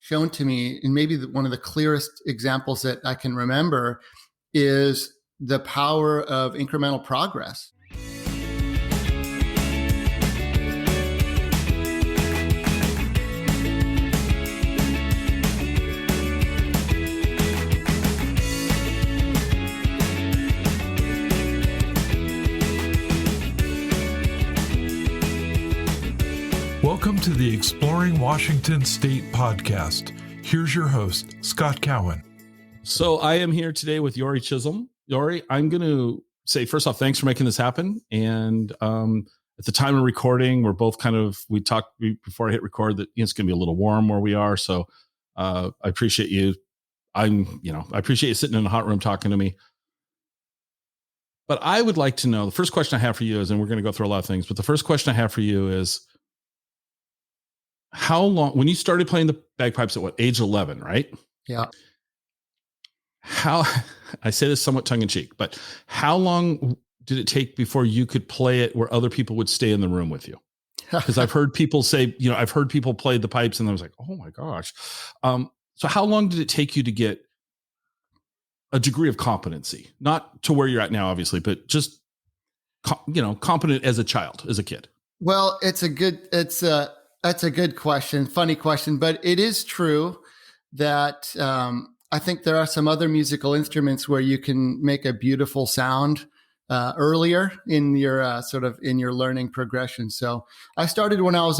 shown to me, and maybe one of the clearest examples that I can remember, is the power of incremental progress. Welcome to the Exploring Washington State podcast. Here's your host, Scott Cowan. So I am here today with Jori Chisholm. Jori, I'm going to say, first off, thanks for making this happen. And at the time of recording, we're both we talked before I hit record that it's going to be a little warm where we are. So I appreciate you. I appreciate you sitting in a hot room talking to me. But I would like to know, the first question I have for you is, and we're going to go through a lot of things, but the first question I have for you is, how long, when you started playing the bagpipes at age 11, right? Yeah. I say this somewhat tongue in cheek, but how long did it take before you could play it where other people would stay in the room with you? Because I've heard people say, I've heard people play the pipes and I was like, oh my gosh. So how long did it take you to get a degree of competency? Not to where you're at now, obviously, but just, competent as a child, as a kid. Well, that's a good question. Funny question, but it is true that I think there are some other musical instruments where you can make a beautiful sound earlier in your in your learning progression. So I started when I was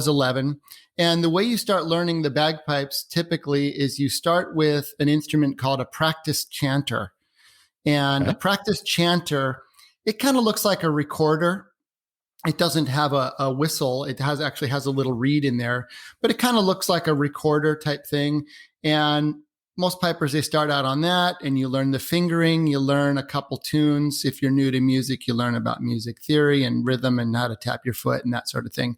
11, and the way you start learning the bagpipes typically is you start with an instrument called a practice chanter, and Okay. A practice chanter, it kind of looks like a recorder. It doesn't have a whistle. It actually has a little reed in there, but it kind of looks like a recorder type thing. And most pipers, they start out on that, and you learn the fingering, you learn a couple tunes. If you're new to music, you learn about music theory and rhythm and how to tap your foot and that sort of thing.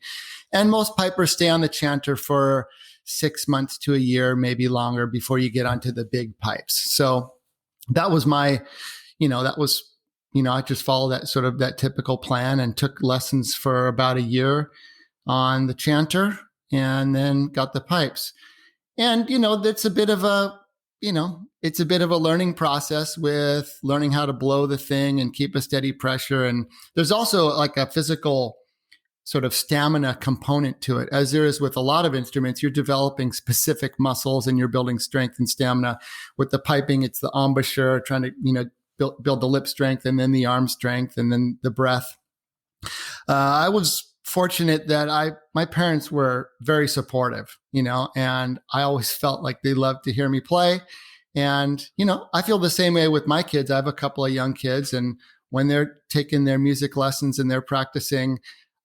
And most pipers stay on the chanter for 6 months to a year, maybe longer, before you get onto the big pipes. So that was I just followed that typical plan and took lessons for about a year on the chanter and then got the pipes. And, that's a bit of it's a bit of a learning process with learning how to blow the thing and keep a steady pressure. And there's also like a physical sort of stamina component to it. As there is with a lot of instruments, you're developing specific muscles and you're building strength and stamina. With the piping, it's the embouchure, trying to, build the lip strength and then the arm strength and then the breath. I was fortunate that my parents were very supportive, and I always felt like they loved to hear me play. And, I feel the same way with my kids. I have a couple of young kids, and when they're taking their music lessons and they're practicing,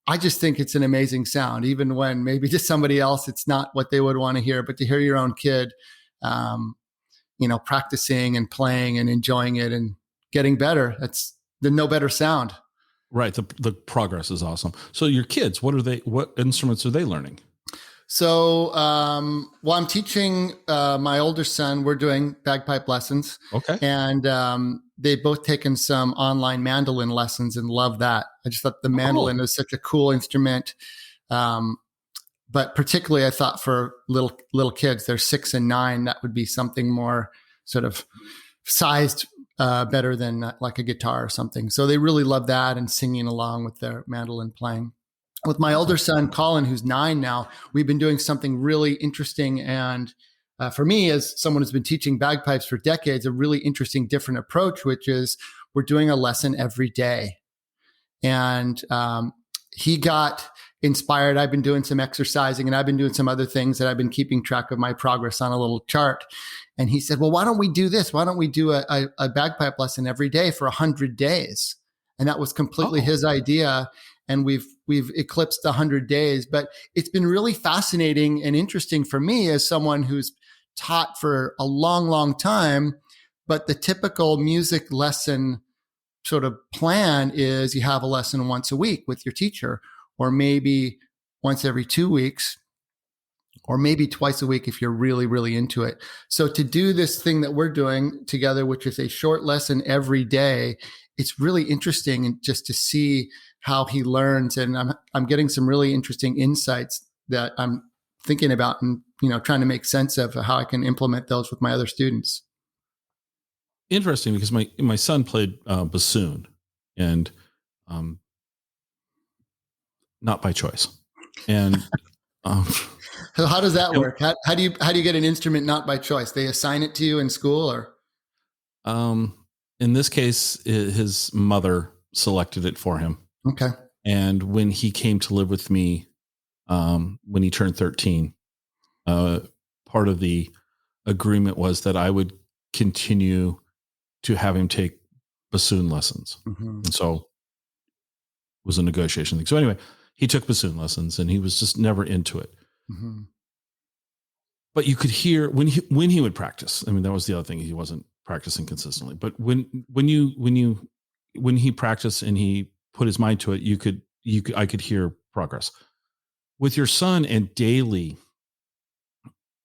I just think it's an amazing sound, even when maybe to somebody else, it's not what they would want to hear, but to hear your own kid, practicing and playing and enjoying it and getting better. That's the no better sound. Right. The progress is awesome. So your kids, what instruments are they learning? So, I'm teaching my older son. We're doing bagpipe lessons. Okay. And they've both taken some online mandolin lessons and love that. I just thought the mandolin is such a cool instrument. But particularly I thought for little kids, they're 6 and 9, that would be something more sort of sized better than like a guitar or something. So they really love that and singing along with their mandolin playing. With my older son, Colin, who's 9 now, we've been doing something really interesting. And for me, as someone who's been teaching bagpipes for decades, a really interesting, different approach, which is we're doing a lesson every day. And he got inspired. I've been doing some exercising and I've been doing some other things that I've been keeping track of my progress on a little chart. And he said, well, why don't we do this? Why don't we do a bagpipe lesson every day for 100 days? And that was completely his idea. And we've eclipsed 100 days, but it's been really fascinating and interesting for me as someone who's taught for a long, long time. But the typical music lesson sort of plan is you have a lesson once a week with your teacher, or maybe once every 2 weeks, or maybe twice a week if you're really, really into it. So to do this thing that we're doing together, which is a short lesson every day, it's really interesting, and just to see how he learns. And I'm getting some really interesting insights that I'm thinking about and, trying to make sense of how I can implement those with my other students. Interesting, because my son played bassoon, and not by choice. And so how does that work? How do you get an instrument not by choice? They assign it to you in school, or? In this case, his mother selected it for him. Okay. And when he came to live with me, when he turned 13, part of the agreement was that I would continue to have him take bassoon lessons. And so it was a negotiation thing. So anyway, he took bassoon lessons, and he was just never into it. But you could hear when he would practice. I mean, that was the other thing. He wasn't practicing consistently. But when he practiced and he put his mind to it, I could hear progress. With your son and daily,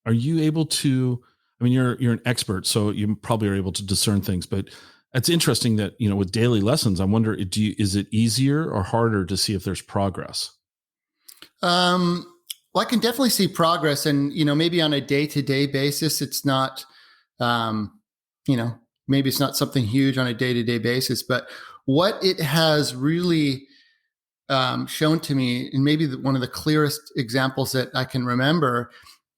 are you able to? I mean, you're an expert, so you probably are able to discern things. But it's interesting that with daily lessons, I wonder, is it easier or harder to see if there's progress? Well, I can definitely see progress, and maybe on a day-to-day basis, it's not, maybe it's not something huge on a day-to-day basis. But what it has really shown to me, and maybe one of the clearest examples that I can remember,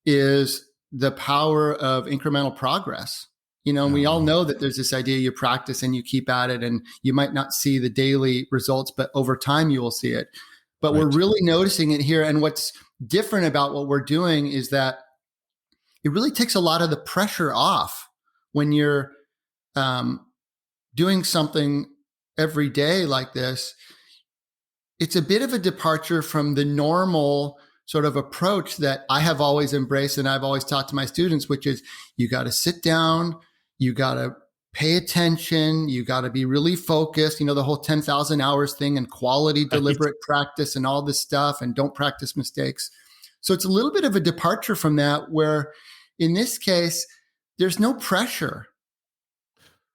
is the power of incremental progress. We all know that there's this idea you practice and you keep at it, and you might not see the daily results, but over time you will see it. But we're really noticing it here. And what's different about what we're doing is that it really takes a lot of the pressure off when you're doing something every day like this. It's a bit of a departure from the normal sort of approach that I have always embraced and I've always taught to my students, which is you got to sit down, you got to pay attention, you got to be really focused, the whole 10,000 hours thing, and quality, deliberate practice and all this stuff, and don't practice mistakes. So it's a little bit of a departure from that, where in this case, there's no pressure.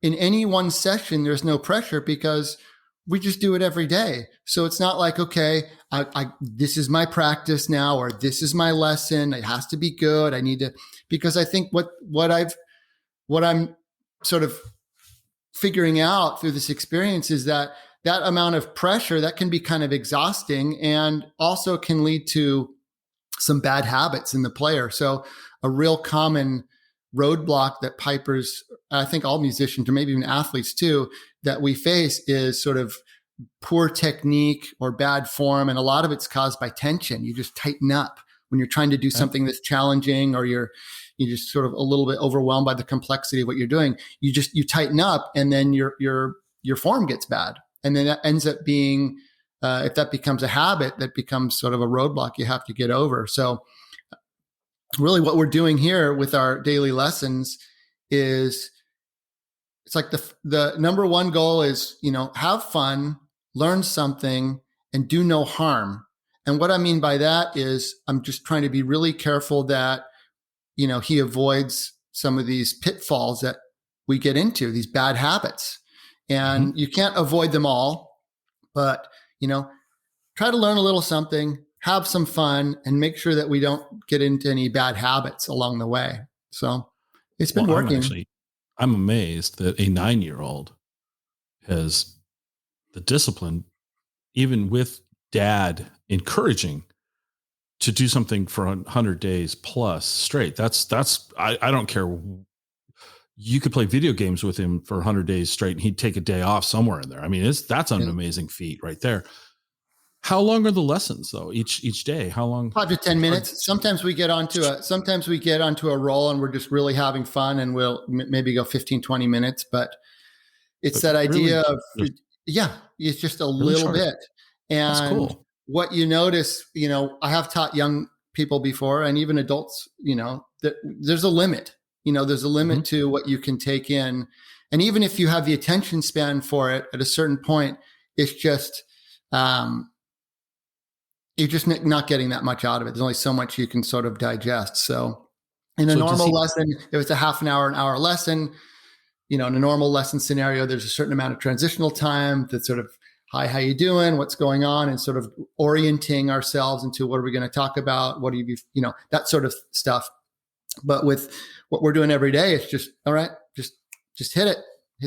In any one session, there's no pressure because we just do it every day. So it's not like, okay, this is my practice now, or this is my lesson. It has to be good. I need to, because I think what I'm sort of figuring out through this experience is that amount of pressure that can be kind of exhausting, and also can lead to some bad habits in the player. So a real common roadblock that pipers, I think all musicians, or maybe even athletes too, that we face is sort of poor technique or bad form. And a lot of it's caused by tension. You just tighten up when you're trying to do something that's challenging, or you're just sort of a little bit overwhelmed by the complexity of what you're doing. You tighten up, and then your form gets bad. And then that ends up being, if that becomes a habit, that becomes sort of a roadblock you have to get over. So really what we're doing here with our daily lessons is, it's like the number one goal is, have fun, learn something, and do no harm. And what I mean by that is I'm just trying to be really careful that, he avoids some of these pitfalls that we get into, these bad habits. And you can't avoid them all, but, try to learn a little something, have some fun, and make sure that we don't get into any bad habits along the way. So it's been working. I'm amazed that a 9-year-old has the discipline, even with dad encouraging, to do something for 100 days plus straight. I don't care. You could play video games with him for 100 days straight, and he'd take a day off somewhere in there. I mean, that's an amazing feat right there. How long are the lessons though? Each day? How long? 5 to 10 minutes. Sometimes we get onto a roll, and we're just really having fun, and we'll maybe go 15, 20 minutes, but it's that idea of, it's just a little bit. And that's cool. What you notice, I have taught young people before, and even adults, that there's a limit, there's a limit to what you can take in. And even if you have the attention span for it at a certain point, it's just, you're just not getting that much out of it. There's only so much you can sort of digest. So in a normal lesson, if it's a half an hour lesson, in a normal lesson scenario, there's a certain amount of transitional time that's sort of hi, how you doing? What's going on? And sort of orienting ourselves into what are we going to talk about? What do you, that sort of stuff. But with what we're doing every day, it's just, all right, just hit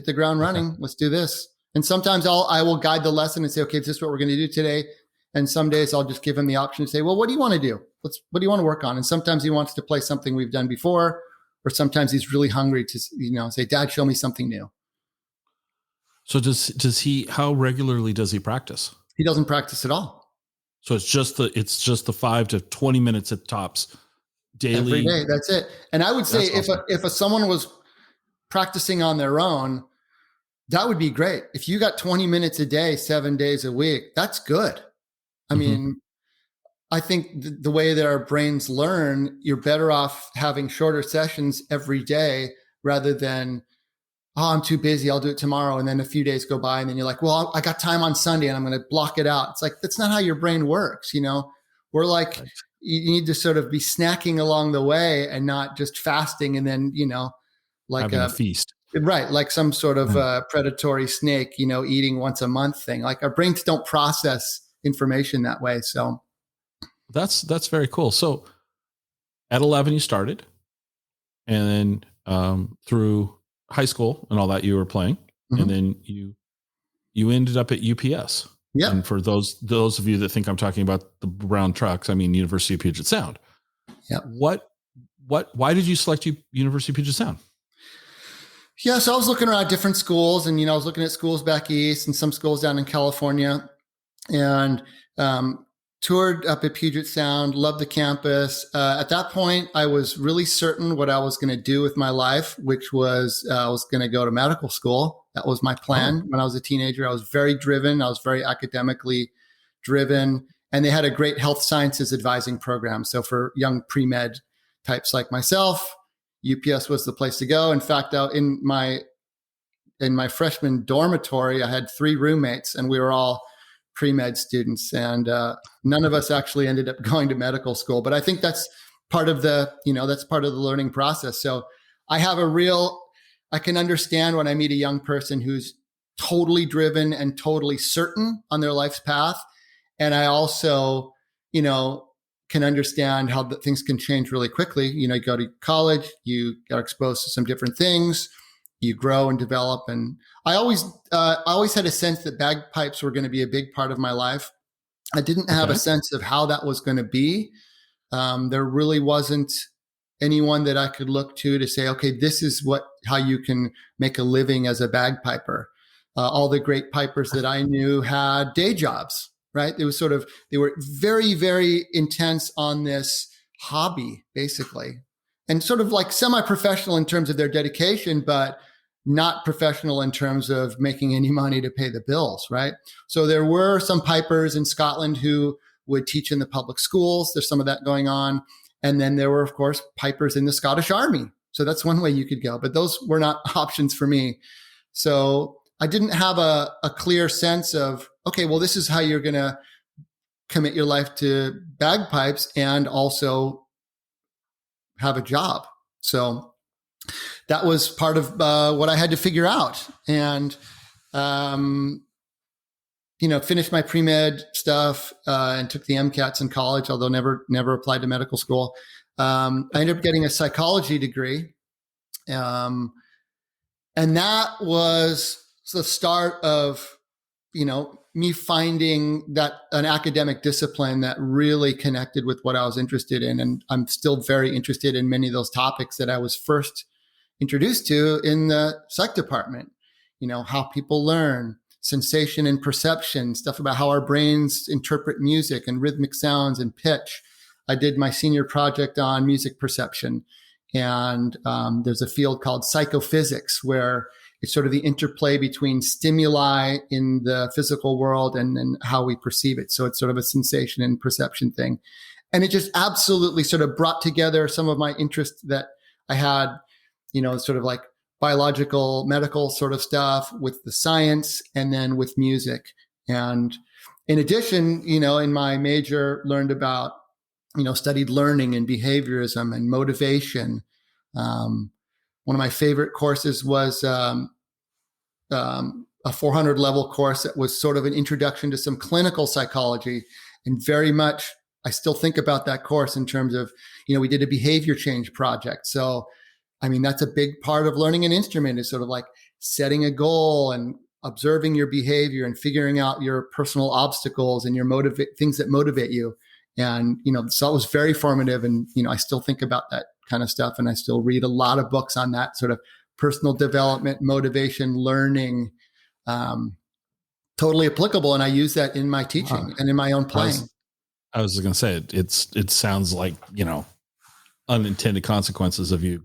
the ground running. Let's do this. And sometimes I will guide the lesson and say, okay, this is what we're going to do today. And some days I'll just give him the option to say, well, what do you want to do? What do you want to work on? And sometimes he wants to play something we've done before, or sometimes he's really hungry to, say, Dad, show me something new. So does he, how regularly does he practice? He doesn't practice at all. So it's just the 5 to 20 minutes at tops daily. Every day. That's it. And I would say if someone was practicing on their own, that would be great. If you got 20 minutes a day, 7 days a week, that's good. I mean, I think the way that our brains learn, you're better off having shorter sessions every day rather than, oh, I'm too busy, I'll do it tomorrow. And then a few days go by and then you're like, well, I got time on Sunday and I'm going to block it out. It's like, that's not how your brain works. We're like, you need to sort of be snacking along the way and not just fasting and then, like having a feast. Right. Like some sort of predatory snake, eating once a month thing. Like our brains don't process information that way. So that's very cool. So at 11, you started, and then through high school and all that you were playing, and then you ended up at UPS. Yeah. And for those of you that think I'm talking about the brown trucks, I mean, University of Puget Sound. Yeah. Why did you select University of Puget Sound? Yeah. So I was looking around different schools and, I was looking at schools back east and some schools down in California, and toured up at Puget Sound, loved the campus. At that point, I was really certain what I was going to do with my life, which was I was going to go to medical school. That was my plan. When I was a teenager, I was very driven. I was very academically driven. And they had a great health sciences advising program. So for young pre-med types like myself, UPS was the place to go. In fact, in my freshman dormitory, I had 3 roommates and we were all pre-med students, and none of us actually ended up going to medical school. But I think that's part of the learning process. So I can understand when I meet a young person who's totally driven and totally certain on their life's path. And I also, can understand how things can change really quickly. You go to college, you got exposed to some different things, you grow and develop. And I always had a sense that bagpipes were going to be a big part of my life. I didn't have a sense of how that was going to be. There really wasn't anyone that I could look to say, okay, this is how you can make a living as a bagpiper. All the great pipers that I knew had day jobs, right? It was they were very, very intense on this hobby, basically, and sort of like semi-professional in terms of their dedication, but not professional in terms of making any money to pay the bills, right? So there were some pipers in Scotland who would teach in the public schools. There's some of that going on. And then there were, of course, pipers in the Scottish Army. So that's one way you could go, but those were not options for me. So I didn't have a clear sense of, okay, well, this is how you're going to commit your life to bagpipes and also have a job. So that was part of what I had to figure out, and finished my pre-med stuff and took the MCATs in college, although never applied to medical school. I ended up getting a psychology degree, and that was the start of me finding that an academic discipline that really connected with what I was interested in, and I'm still very interested in many of those topics that I was first introduced to in the psych department. How people learn, sensation and perception, stuff about how our brains interpret music and rhythmic sounds and pitch. I did my senior project on music perception, and there's a field called psychophysics where it's sort of the interplay between stimuli in the physical world and how we perceive it. So it's sort of a sensation and perception thing. And it just absolutely sort of brought together some of my interests that I had, sort of like biological, medical sort of stuff with the science and then with music. And in addition, in my major learned about, studied learning and behaviorism and motivation. One of my favorite courses was a 400 level course that was sort of an introduction to some clinical psychology, and very much I still think about that course in terms of, we did a behavior change project. So, I mean, that's a big part of learning an instrument, is sort of like setting a goal and observing your behavior and figuring out your personal obstacles and your things that motivate you. And, so it was very formative. And, I still think about that kind of stuff. And I still read a lot of books on that sort of personal development, motivation, learning, totally applicable. And I use that in my teaching and in my own playing. I was going to say it sounds like, unintended consequences of your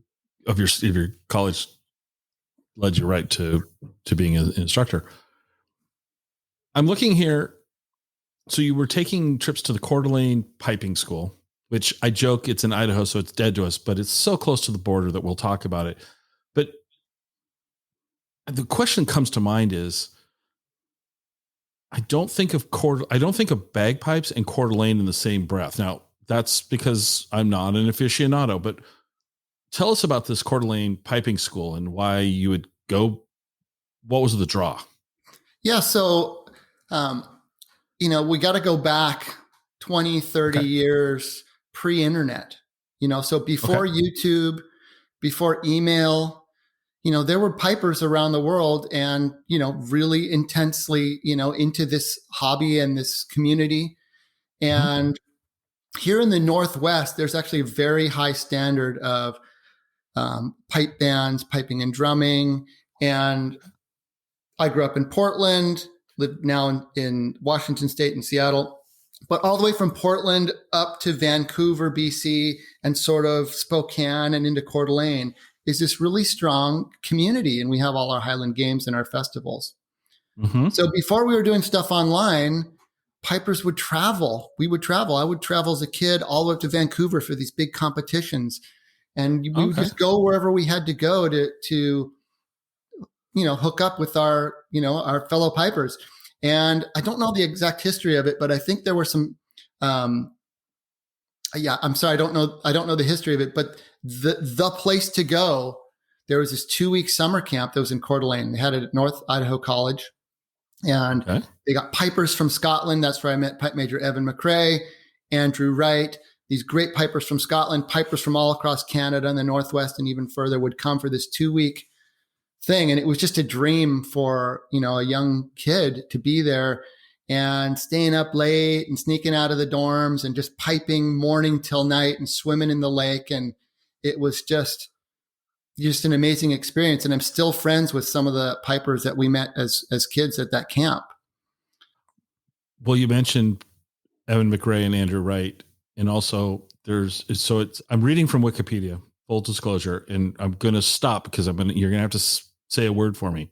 college led you right to being an instructor. I'm looking here. So you were taking trips to the Coeur d'Alene piping school, which I joke it's in Idaho, so it's dead to us, but it's so close to the border that we'll talk about it. But the question comes to mind is, I don't think of bagpipes and Coeur d'Alene in the same breath. Now, that's because I'm not an aficionado, but tell us about this Coeur d'Alene piping school and why you would go. What was the draw? Yeah. So, we got to go back 20, 30 years pre-internet, so before YouTube, before email, there were pipers around the world and, really intensely, into this hobby and this community. And here in the Northwest, there's actually a very high standard of pipe bands, piping and drumming. And I grew up in Portland, live now in Washington State and Seattle, but all the way from Portland up to Vancouver, BC, and sort of Spokane and into Coeur d'Alene is this really strong community. And we have all our Highland Games and our festivals. Mm-hmm. So before we were doing stuff online, pipers would travel. We would travel. I would travel as a kid all the way up to Vancouver for these big competitions. And we would just go wherever we had to go to hook up with our fellow pipers. And I don't know the exact history of it, but I think there were some, I'm sorry, I don't know the history of it, but the place to go, there was this 2-week summer camp that was in Coeur d'Alene. They had it at North Idaho College, and they got pipers from Scotland. That's where I met Pipe Major Evan McRae, Andrew Wright, these great pipers from Scotland, pipers from all across Canada and the Northwest and even further would come for this 2-week thing. And it was just a dream for, a young kid to be there and staying up late and sneaking out of the dorms and just piping morning till night and swimming in the lake. And it was just an amazing experience. And I'm still friends with some of the pipers that we met as kids at that camp. Well, you mentioned Evan McRae and Andrew Wright. And also I'm reading from Wikipedia, full disclosure, and I'm going to stop because you're going to have to say a word for me.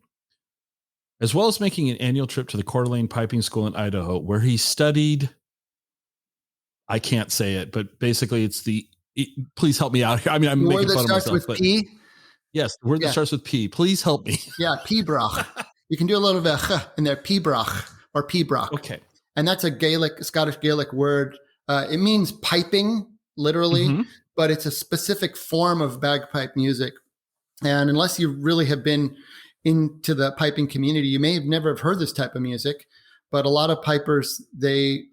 As well as making an annual trip to the Coeur d'Alene Piping School in Idaho, where he studied, I can't say it, but basically please help me out here. I mean, I'm making fun of myself. With P? Yes, the word that starts with P. Please help me. Yeah, P-brach. You can do a little bit of in there, P-brach or P-brach. Okay. And that's a Scottish Gaelic word. It means piping, literally, but it's a specific form of bagpipe music. And unless you really have been into the piping community, you may have never have heard this type of music, but a lot of pipers, they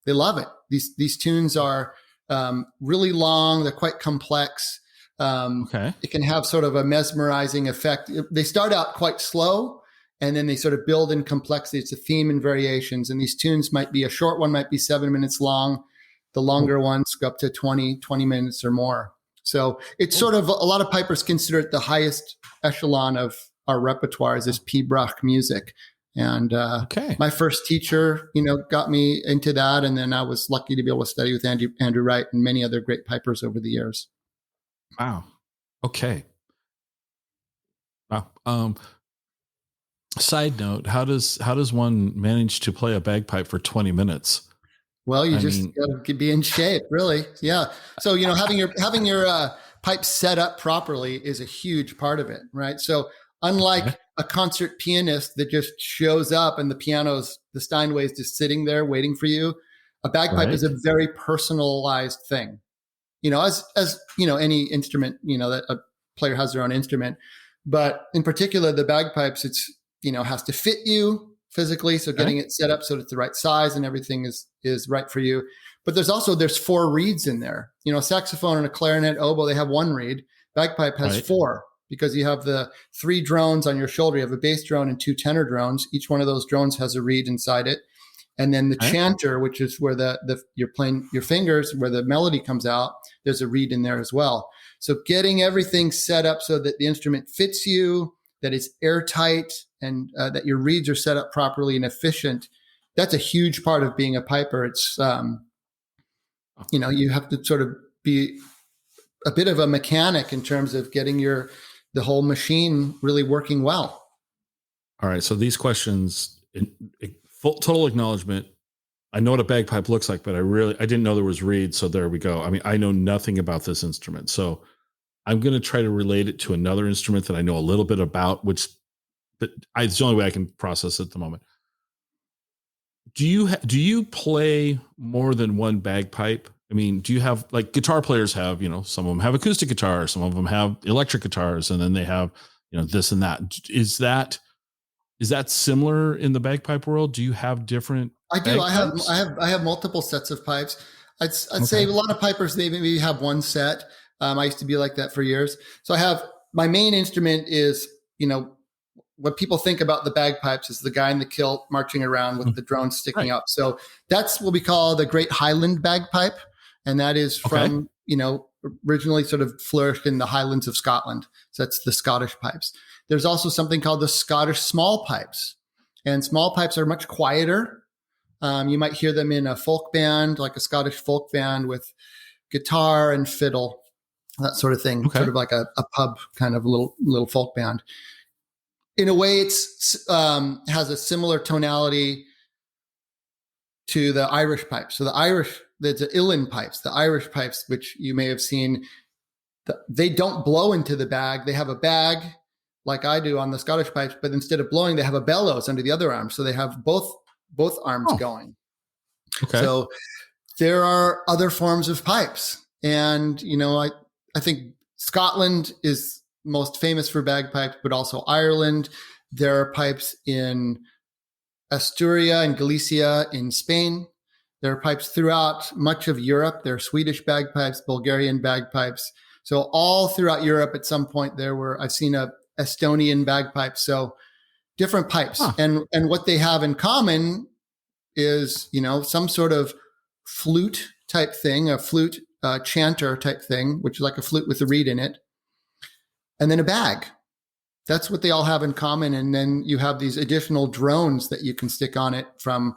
love it. These tunes are really long. They're quite complex. It can have sort of a mesmerizing effect. They start out quite slow and then they sort of build in complexity. It's a theme and variations. And these tunes might be, a short one might be 7 minutes long. The longer ones go up to 20 minutes or more. So it's sort of, a lot of pipers consider it the highest echelon of our repertoire is this P-brach music. And my first teacher, got me into that. And then I was lucky to be able to study with Andrew Wright and many other great pipers over the years. Wow. Okay. Wow. Side note, how does one manage to play a bagpipe for 20 minutes? Well, you got to be in shape, really. Yeah. So, having your pipe set up properly is a huge part of it, right? So unlike a concert pianist that just shows up and the Steinway is just sitting there waiting for you, a bagpipe is a very personalized thing. As any instrument, that a player has their own instrument, but in particular, the bagpipes, has to fit you physically. So getting it set up so that it's the right size and everything is right for you. But there's 4 reeds in there. Saxophone and a clarinet, oboe, they have 1 reed. Bagpipe has 4 because you have the 3 drones on your shoulder. You have a bass drone and 2 tenor drones. Each one of those drones has a reed inside it. And then the chanter, which is where you're playing your fingers, where the melody comes out, there's a reed in there as well. So getting everything set up so that the instrument fits you, that it's airtight, and that your reeds are set up properly and efficient, that's a huge part of being a piper. It's, you have to sort of be a bit of a mechanic in terms of getting the whole machine really working well. All right. So these questions, total acknowledgement. I know what a bagpipe looks like, but I didn't know there was reeds. So there we go. I mean, I know nothing about this instrument. So I'm going to try to relate it to another instrument that I know a little bit about, but it's the only way I can process it at the moment. Do you play more than one bagpipe? I mean, do you have, like, guitar players have, some of them have acoustic guitars, some of them have electric guitars, and then they have, this and that. Is that similar in the bagpipe world? Do you have different? I do. Bagpipes? I have multiple sets of pipes. I'd say a lot of pipers, they maybe have one set. I used to be like that for years. So I have, my main instrument is, what people think about the bagpipes is the guy in the kilt marching around with the drone sticking up. So that's what we call the Great Highland bagpipe. And that is from, originally sort of flourished in the Highlands of Scotland. So that's the Scottish pipes. There's also something called the Scottish small pipes. And small pipes are much quieter. You might hear them in a folk band, like a Scottish folk band with guitar and fiddle, that sort of thing, sort of like a pub kind of little folk band. In a way, it's has a similar tonality to the Irish pipes. So there's the uilleann pipes, the Irish pipes, which you may have seen. They don't blow into the bag. They have a bag like I do on the Scottish pipes, but instead of blowing, they have a bellows under the other arm. So they have both arms going. Okay. So there are other forms of pipes. And, I think Scotland is most famous for bagpipes, but also Ireland. There are pipes in Asturia and Galicia in Spain. There are pipes throughout much of Europe. There are Swedish bagpipes, Bulgarian bagpipes. So all throughout Europe at some point I've seen a Estonian bagpipe. So different pipes. And what they have in common is, some sort of flute type thing, a flute chanter type thing, which is like a flute with a reed in it. And then a bag. That's what they all have in common. And then you have these additional drones that you can stick on it, from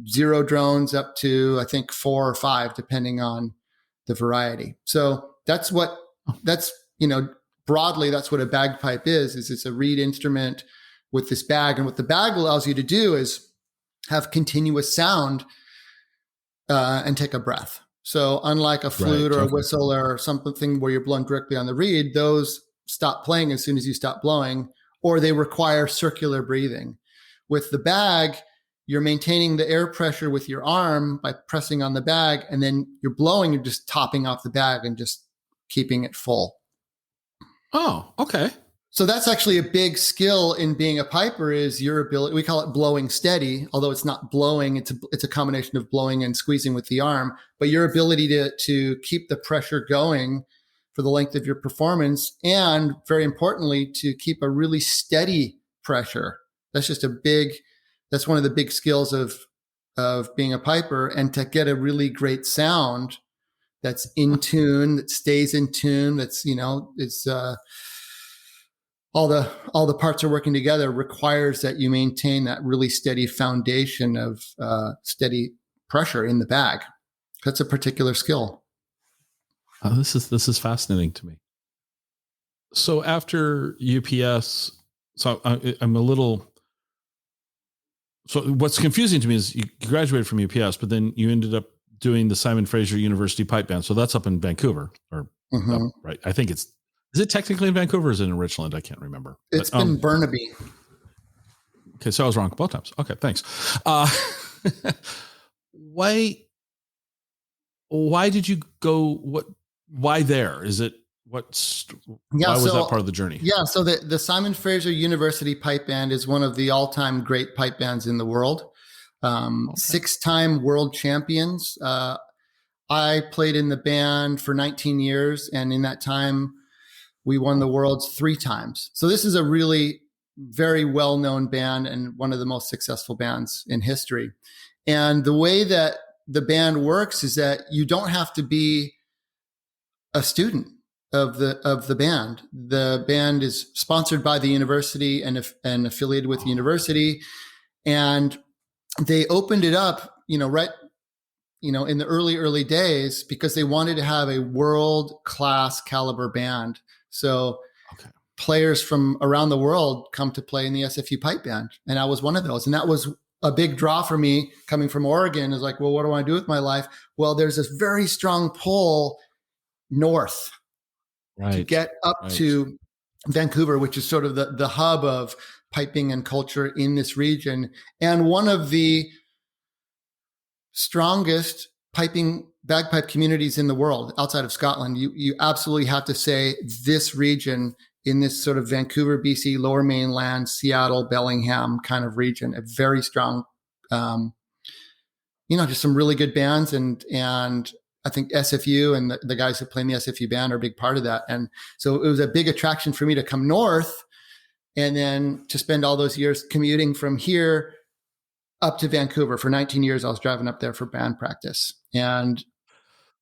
0 drones up to, I think, 4 or 5, depending on the variety. So broadly, that's what a bagpipe is it's a reed instrument with this bag. And what the bag allows you to do is have continuous sound and take a breath. So unlike a flute or a whistle or something where you're blowing directly on the reed, those stop playing as soon as you stop blowing, or they require circular breathing. With the bag, you're maintaining the air pressure with your arm by pressing on the bag, and then you're blowing, you're just topping off the bag and just keeping it full. Oh, okay. So that's actually a big skill in being a piper, is your ability. We call it blowing steady, although it's not blowing. It's a combination of blowing and squeezing with the arm, but your ability to keep the pressure going for the length of your performance, and very importantly, to keep a really steady pressure. That's one of the big skills of being a piper, and to get a really great sound that's in tune, that stays in tune, that's, it's all the parts are working together, requires that you maintain that really steady foundation of steady pressure in the bag. That's a particular skill. This is fascinating to me. So after UPS, so I'm a little. So what's confusing to me is you graduated from UPS, but then you ended up doing the Simon Fraser University Pipe Band. So that's up in Vancouver, or right? I think is it technically in Vancouver or is it in Richland? I can't remember. It's been Burnaby. Okay, so I was wrong both times. Okay, thanks. Why did you go? Why there? Is it why was that part of the journey? Yeah. So the Simon Fraser University Pipe Band is one of the all-time great pipe bands in the world. 6-time world champions. I played in the band for 19 years. And in that time, we won the world's 3 times. So this is a really very well-known band and one of the most successful bands in history. And the way that the band works is that you don't have to be a student of the band. The band is sponsored by the university and affiliated with the university. And they opened it up, in the early days because they wanted to have a world-class caliber band. So players from around the world come to play in the SFU pipe band. And I was one of those. And that was a big draw for me coming from Oregon. Is like, well, what do I do with my life? Well, there's this very strong pull north to get up to Vancouver, which is sort of the hub of piping and culture in this region. And one of the strongest bagpipe communities in the world outside of Scotland. You absolutely have to say this region in this sort of Vancouver, BC, Lower Mainland, Seattle, Bellingham kind of region, a very strong, just some really good bands. And I think SFU and the guys who play in the SFU band are a big part of that. And so it was a big attraction for me to come north and then to spend all those years commuting from here up to Vancouver. For 19 years, I was driving up there for band practice. And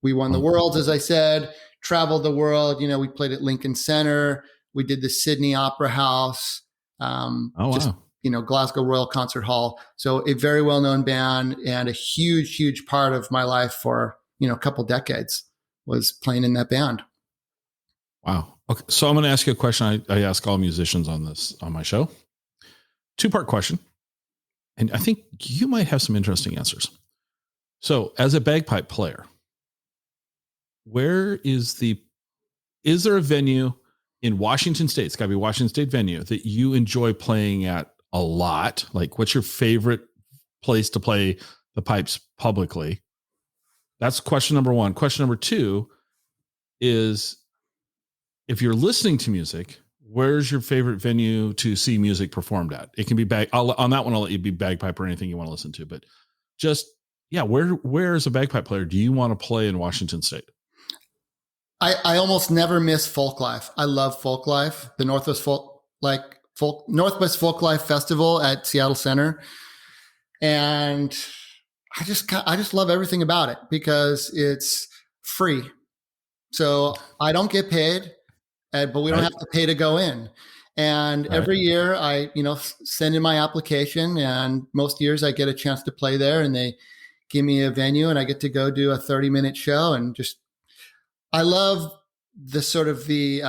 we won the Worlds, as I said, traveled the world. We played at Lincoln Center. We did the Sydney Opera House, Glasgow Royal Concert Hall. So a very well-known band and a huge, huge part of my life for, a couple decades was playing in that band. Wow. Okay. So I'm going to ask you a question I ask all musicians on my show. 2-part question. And I think you might have some interesting answers. So as a bagpipe player, is there a venue in Washington State? It's got to be a Washington State venue that you enjoy playing at a lot. Like, what's your favorite place to play the pipes publicly? That's question number 1. Question number 2 is, if you're listening to music, where's your favorite venue to see music performed at? It can be on that one, I'll let you be bagpipe or anything you want to listen to, but just, where as a bagpipe player do you want to play in Washington State? I almost never miss folk life. I love folk life. The Northwest Folk Life Festival at Seattle Center. And I just love everything about it because it's free. So I don't get paid, but we don't have to pay to go in. And every year I, send in my application, and most years I get a chance to play there, and they give me a venue and I get to go do a 30-minute show. And I love the sort of the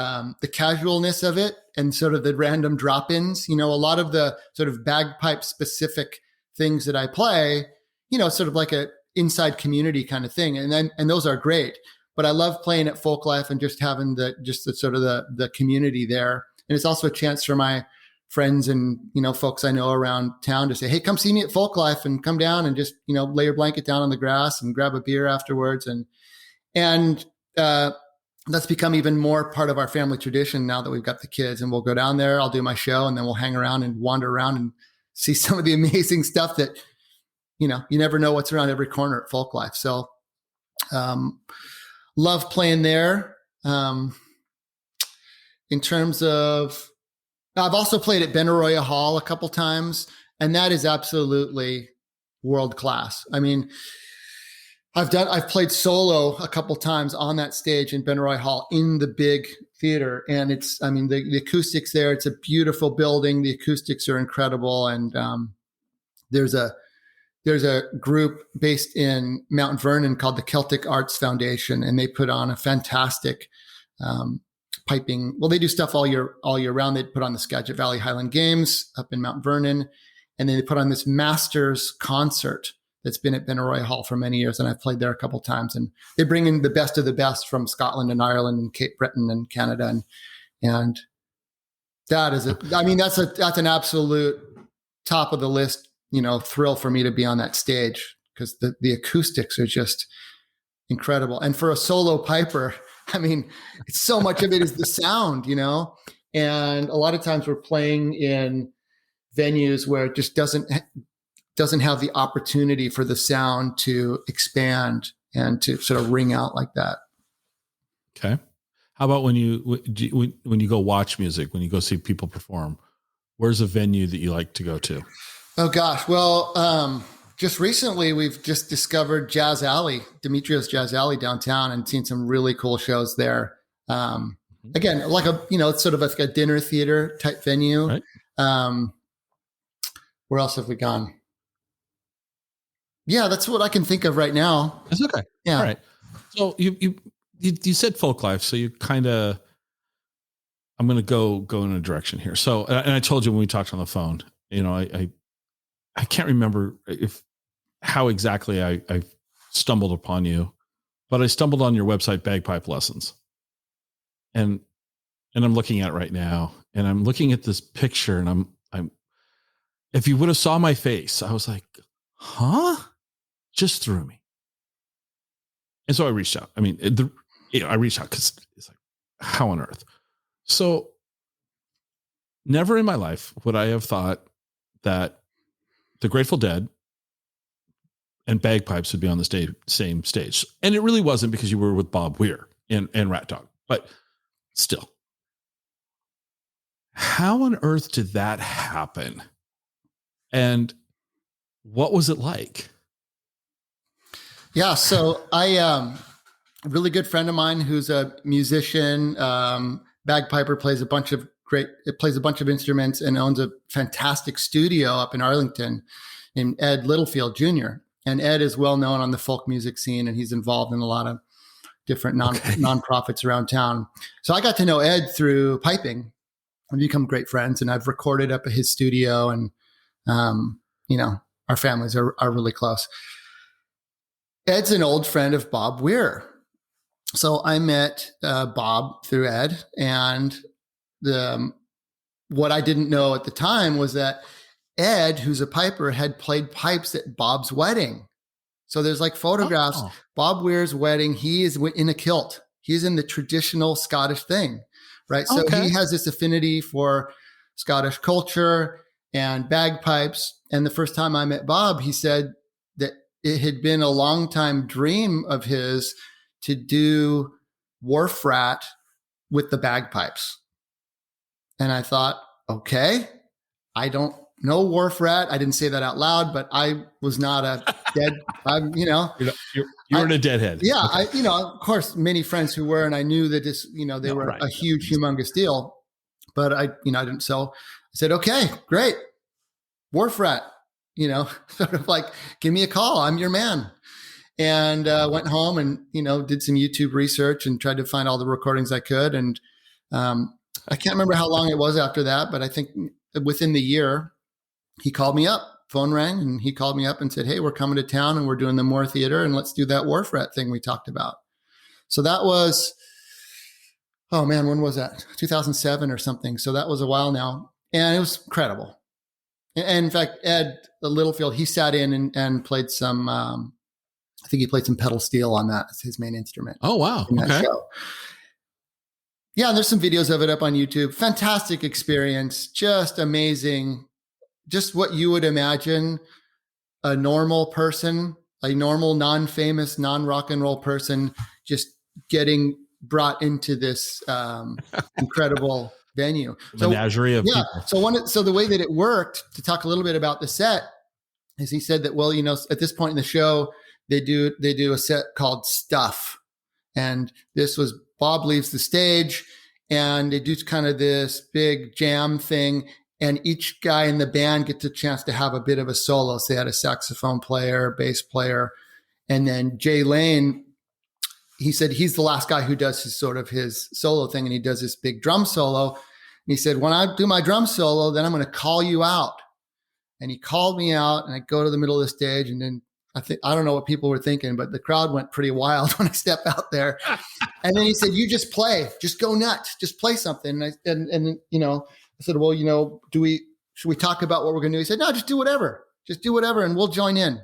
casualness of it and sort of the random drop-ins. A lot of the sort of bagpipe specific things that I play, sort of like a inside community kind of thing. And those are great. But I love playing at Folk Life and just having the sort of the community there. And it's also a chance for my friends and, folks I know around town to say, hey, come see me at Folk Life and come down and just, lay your blanket down on the grass and grab a beer afterwards. And that's become even more part of our family tradition now that we've got the kids. And we'll go down there, I'll do my show, and then we'll hang around and wander around and see some of the amazing stuff that, you never know what's around every corner at Folk Life. So love playing there. In terms of, I've also played at Benaroya Hall a couple times, and that is absolutely world class. I mean, I've played solo a couple times on that stage in Benaroya Hall in the big theater, and the acoustics there. It's a beautiful building. The acoustics are incredible, and there's a group based in Mount Vernon called the Celtic Arts Foundation, and they put on a fantastic piping. Well, they do stuff all year round. They put on the Skagit Valley Highland Games up in Mount Vernon, and then they put on this Masters concert that's been at Benaroya Hall for many years, and I've played there a couple of times. And they bring in the best of the best from Scotland and Ireland and Cape Breton and Canada, and that's an absolute top of the list, thrill for me to be on that stage because the acoustics are just incredible. And for a solo piper, I mean, so much of it is the sound, and a lot of times we're playing in venues where it just doesn't have the opportunity for the sound to expand and to sort of ring out like that. Okay. How about when you go watch music, when you go see people perform, where's a venue that you like to go to? Oh gosh. Well, just recently we've just discovered Jazz Alley, Demetrios Jazz Alley downtown, and seen some really cool shows there. Again, like it's sort of like a dinner theater type venue. Right. Where else have we gone? Yeah, that's what I can think of right now. That's okay. Yeah. All right. So you said folk life, so you kind of, I'm going to go in a direction here. So, and I told you when we talked on the phone, I can't remember how exactly I stumbled upon you, but I stumbled on your website, Bagpipe Lessons, and I'm looking at it right now, and I'm looking at this picture, and I'm if you would have saw my face, I was like, huh? Just threw me. And so I reached out. I mean, I reached out because it's like, how on earth? So never in my life would I have thought that the Grateful Dead and Bagpipes would be on the same stage. And it really wasn't, because you were with Bob Weir and Rat Dog, but still. How on earth did that happen? And what was it like? Yeah. So a really good friend of mine who's a musician, bagpiper, plays a bunch of instruments and owns a fantastic studio up in Arlington, named Ed Littlefield Jr. And Ed is well known on the folk music scene, and he's involved in a lot of different nonprofits around town. So I got to know Ed through piping and become great friends. And I've recorded up at his studio, and our families are really close. Ed's an old friend of Bob Weir. So I met Bob through Ed, and what I didn't know at the time was that Ed, who's a piper, had played pipes at Bob's wedding. So there's like photographs. Oh. Bob Weir's wedding, he is in a kilt. He's in the traditional Scottish thing, right? So he has this affinity for Scottish culture and bagpipes. And the first time I met Bob, he said that it had been a long time dream of his to do wharf rat with the bagpipes. And I thought, okay, I don't know wharf rat. I didn't say that out loud, but I was not a dead, you weren't a deadhead. Yeah. Okay. Of course, many friends who were, and I knew that this, they were a huge, humongous deal, but I didn't. So I said, okay, great. Wharf rat, sort of like, give me a call. I'm your man. And went home and, did some YouTube research and tried to find all the recordings I could. And I can't remember how long it was after that, but I think within the year, he called me up, phone rang, and he called me up and said, hey, we're coming to town and we're doing the Moore Theater, and let's do that wharf rat thing we talked about. So that was, oh man, when was that? 2007 or something. So that was a while now. And it was incredible. And in fact, Ed Littlefield, he sat in and played some, I think he played some pedal steel on that as his main instrument. Oh, wow. In that show. Yeah, and there's some videos of it up on YouTube. Fantastic experience, just amazing. Just what you would imagine a normal person, a normal, non-famous, non-rock and roll person, just getting brought into this incredible venue. Menagerie of people. So the way that it worked, to talk a little bit about the set, is he said that, well, at this point in the show, they do a set called Stuff. And this was Bob leaves the stage and they do kind of this big jam thing. And each guy in the band gets a chance to have a bit of a solo. So they had a saxophone player, bass player. And then Jay Lane, he said he's the last guy who does his solo thing. And he does this big drum solo. And he said, when I do my drum solo, then I'm going to call you out. And he called me out, and I go to the middle of the stage, and then I don't know what people were thinking, but the crowd went pretty wild when I stepped out there. And then he said, you just play, just go nuts, just play something. And I said, well, should we talk about what we're going to do? He said, no, just do whatever, and we'll join in.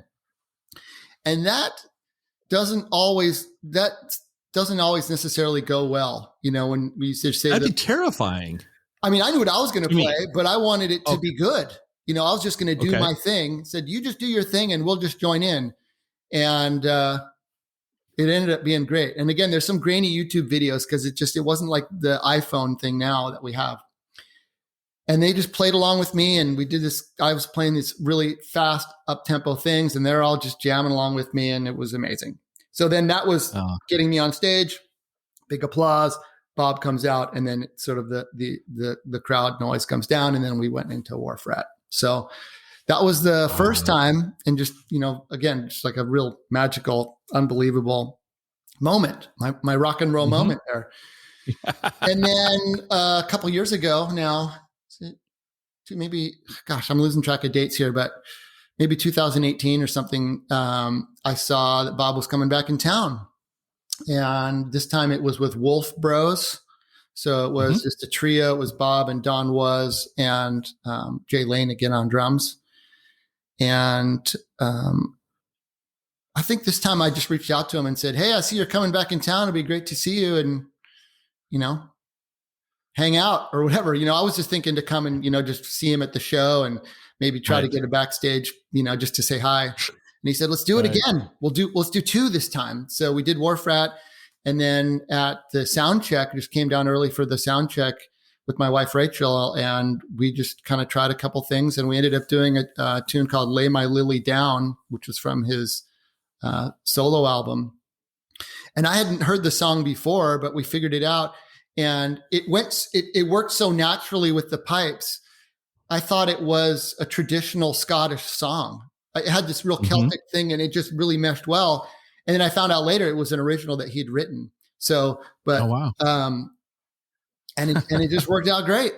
And that doesn't always necessarily go well. When we used to say that'd be terrifying. I mean, I knew what I was going to play, but I wanted it to be good. I was just going to do my thing. Said, you just do your thing and we'll just join in. And it ended up being great. And again, there's some grainy YouTube videos because it wasn't like the iPhone thing now that we have. And they just played along with me, and we did this. I was playing these really fast up-tempo things, and they're all just jamming along with me, and it was amazing. So then that was getting me on stage, big applause. Bob comes out, and then sort of the crowd noise comes down, and then we went into War Fret. So that was the first time, and just, again, just like a real magical, unbelievable moment, my rock and roll moment there. And then a couple years ago now, maybe, gosh, I'm losing track of dates here, but maybe 2018 or something, I saw that Bob was coming back in town. And this time it was with Wolf Bros. So it was just a trio. It was Bob and Don Was and Jay Lane again on drums. And I think this time I just reached out to him and said, hey, I see you're coming back in town. It'd be great to see you and, hang out or whatever. I was just thinking to come and, just see him at the show and maybe try to get a backstage, just to say hi. And he said, let's do it again. Let's do 2 this time. So we did War Frat. And then at the sound check, just came down early for the sound check with my wife, Rachel. And we just kind of tried a couple things. And we ended up doing a tune called Lay My Lily Down, which was from his solo album. And I hadn't heard the song before, but we figured it out. And it worked so naturally with the pipes. I thought it was a traditional Scottish song. It had this real Celtic thing, and it just really meshed well. And then I found out later it was an original that he'd written. So, but, and it just worked out great.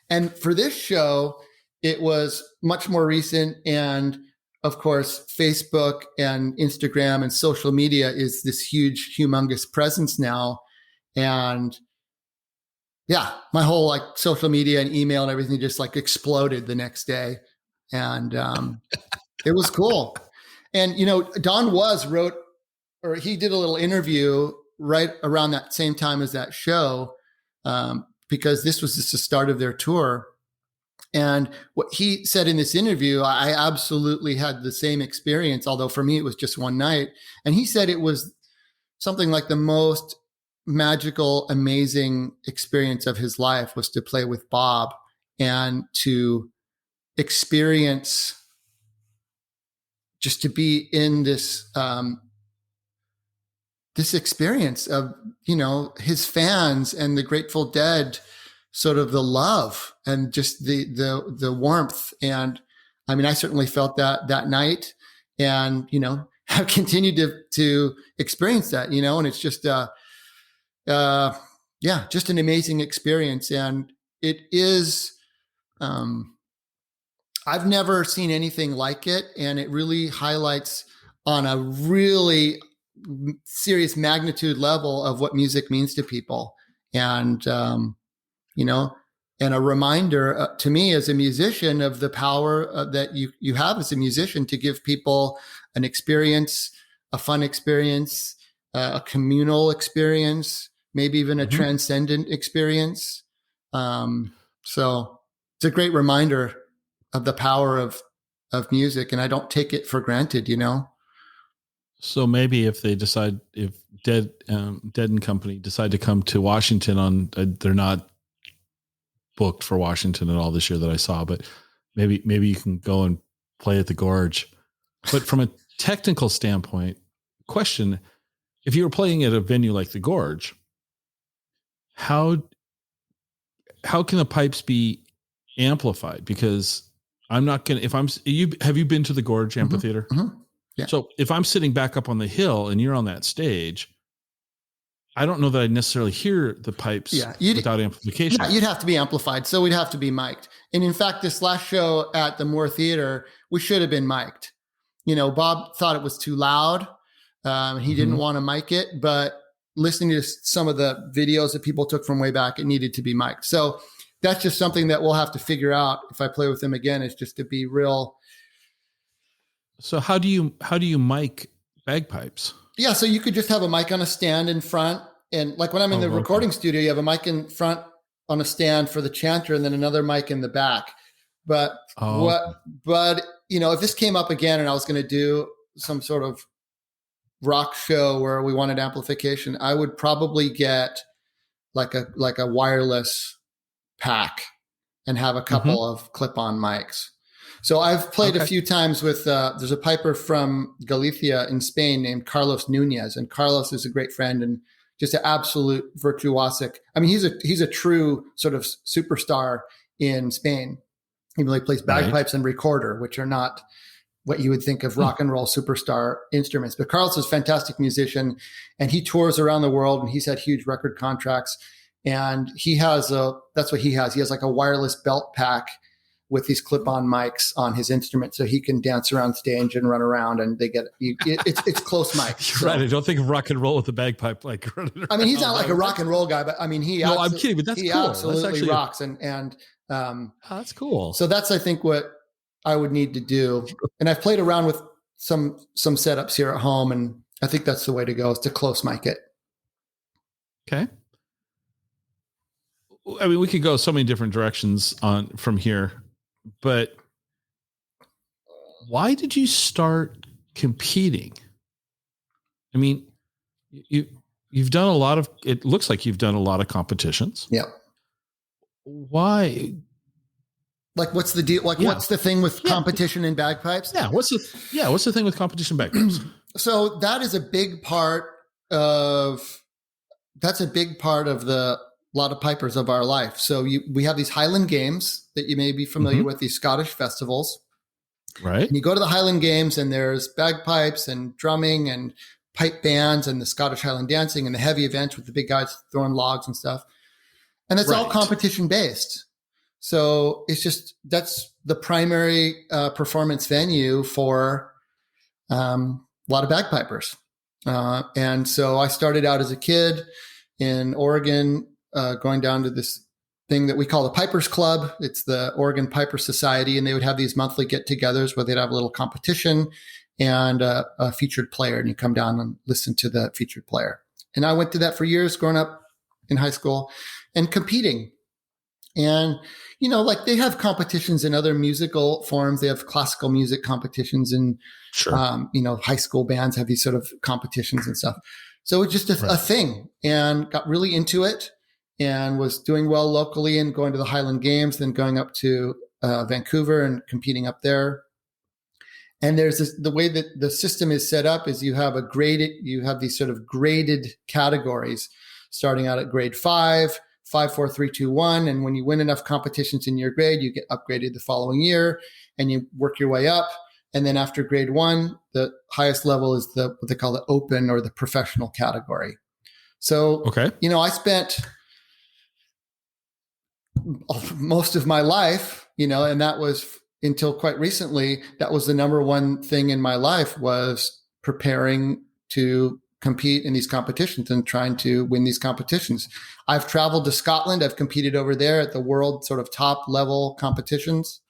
And for this show, it was much more recent. And of course, Facebook and Instagram and social media is this huge, humongous presence now. And yeah, my whole social media and email and everything just exploded the next day. And it was cool. And, Don Was he did a little interview right around that same time as that show, because this was just the start of their tour. And what he said in this interview, I absolutely had the same experience, although for me it was just one night. And he said it was something like the most magical, amazing experience of his life was to play with Bob and to experience, just to be in this this experience of, his fans and the Grateful Dead, sort of the love and just the warmth. And I mean, I certainly felt that night, and, have continued to experience that, and it's just, just an amazing experience. And it is, I've never seen anything like it. And it really highlights on a really serious magnitude level of what music means to people. And, and a reminder to me as a musician of the power that you have as a musician to give people an experience, a fun experience, a communal experience, maybe even a transcendent experience. So it's a great reminder of the power of music, and I don't take it for granted, So maybe if Dead and Company decide to come to Washington they're not booked for Washington at all this year that I saw, but maybe you can go and play at the Gorge. But from a technical standpoint, question, if you were playing at a venue like the Gorge, how can the pipes be amplified? Because I'm not going to, have you been to the Gorge Amphitheater? Yeah. So if I'm sitting back up on the hill and you're on that stage, I don't know that I necessarily hear the pipes without amplification. Yeah, you'd have to be amplified. So we'd have to be mic'd. And in fact, this last show at the Moore Theater, we should have been mic'd. Bob thought it was too loud. He didn't want to mic it, but listening to some of the videos that people took from way back, it needed to be mic'd. So that's just something that we'll have to figure out if I play with him again, is just to be real. So how do you mic bagpipes? Yeah, so you could just have a mic on a stand in front. And like when I'm in the recording studio, you have a mic in front on a stand for the chanter and then another mic in the back. But if this came up again and I was going to do some sort of rock show where we wanted amplification, I would probably get like a wireless pack and have a couple of clip-on mics. So I've played a few times with, there's a piper from Galicia in Spain named Carlos Nunez, and Carlos is a great friend and just an absolute virtuosic. I mean, he's a true sort of superstar in Spain. He really plays bagpipes and recorder, which are not what you would think of rock and roll superstar instruments. But Carlos is a fantastic musician, and he tours around the world, and he's had huge record contracts. And that's what he has. He has like a wireless belt pack with these clip-on mics on his instrument, so he can dance around stage and run around, and it's close mic. So. Right. I don't think of rock and roll with the bagpipe like. I mean, he's not like a rock and roll guy, but I mean, I'm kidding, but that's cool. Absolutely rocks, and that's cool. So that's, I think, what I would need to do. And I've played around with some setups here at home, and I think that's the way to go, is to close mic it. Okay. I mean, we could go so many different directions from here, but why did you start competing? I mean, you've done a lot of, it looks like you've done a lot of competitions. Yeah. Why? Like, what's the deal? Like, what's the thing with competition in bagpipes? Yeah. What's the thing with competition bagpipes? So that is a big part of a lot of pipers of our life. So we have these Highland Games that you may be familiar with, these Scottish festivals. Right. And you go to the Highland Games, and there's bagpipes and drumming and pipe bands and the Scottish Highland dancing and the heavy events with the big guys throwing logs and stuff. And it's all competition based. So that's the primary performance venue for a lot of bagpipers. And so I started out as a kid in Oregon, going down to this thing that we call the Pipers Club. It's the Oregon Piper Society, and they would have these monthly get-togethers where they'd have a little competition and a featured player, and you come down and listen to the featured player. And I went to that for years growing up in high school and competing. And, like they have competitions in other musical forms. They have classical music competitions, and, high school bands have these sort of competitions and stuff. So it's just a thing, and got really into it and was doing well locally and going to the Highland Games, then going up to Vancouver and competing up there. And there's the way that the system is set up is you have these sort of graded categories starting out at grade 5, 5, 4, 3, 2, 1. And when you win enough competitions in your grade, you get upgraded the following year and you work your way up. And then after grade 1, the highest level is what they call the open or the professional category. So, I spent most of my life, and that was until quite recently, that was the number one thing in my life, was preparing to compete in these competitions and trying to win these competitions. I've traveled to Scotland. I've competed over there at the world sort of top level competitions.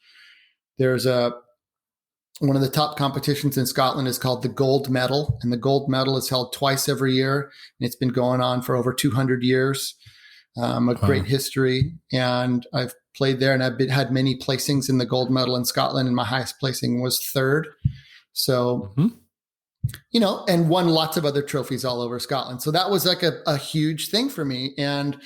There's one of the top competitions in Scotland is called the Gold Medal, and the Gold Medal is held twice every year, and it's been going on for over 200 years. Great history, and I've played there, and I've had many placings in the Gold Medal in Scotland, and my highest placing was 3rd. So, and won lots of other trophies all over Scotland. So that was like a huge thing for me. And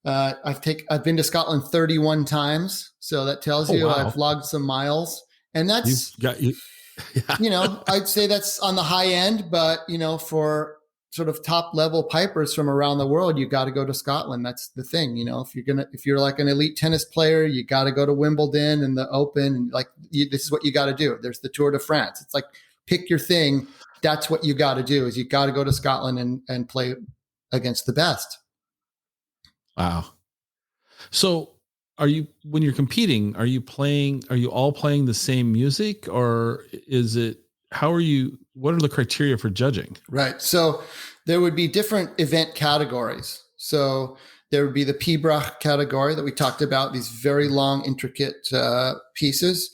I've been to Scotland 31 times. So that tells you I've logged some miles, and that's I'd say that's on the high end, but for sort of top level pipers from around the world, you got to go to Scotland. That's the thing. If you're like an elite tennis player, you got to go to Wimbledon and the Open. This is what you got to do. There's the Tour de France. It's like, pick your thing. That's what you got to do, is you got to go to Scotland and play against the best. Wow. So when you're competing, are you all playing the same music, or what are the criteria for judging? Right. So there would be different event categories. So there would be the Pibroch category that we talked about, these very long, intricate pieces.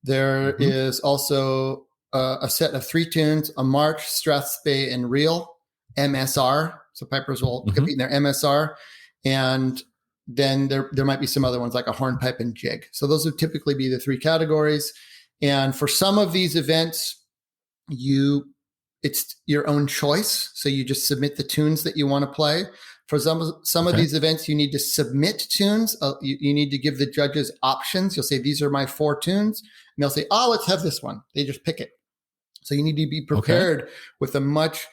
There is also a set of 3 tunes: a march, strathspey, and reel, MSR. So pipers will compete in their MSR, and then there might be some other ones like a hornpipe and jig. So those would typically be the 3 categories. And for some of these events, it's your own choice. So you just submit the tunes that you want to play. For some of these events, you need to submit tunes. You need to give the judges options. You'll say, these are my 4 tunes. And they'll say, oh, let's have this one. They just pick it. So you need to be prepared with a much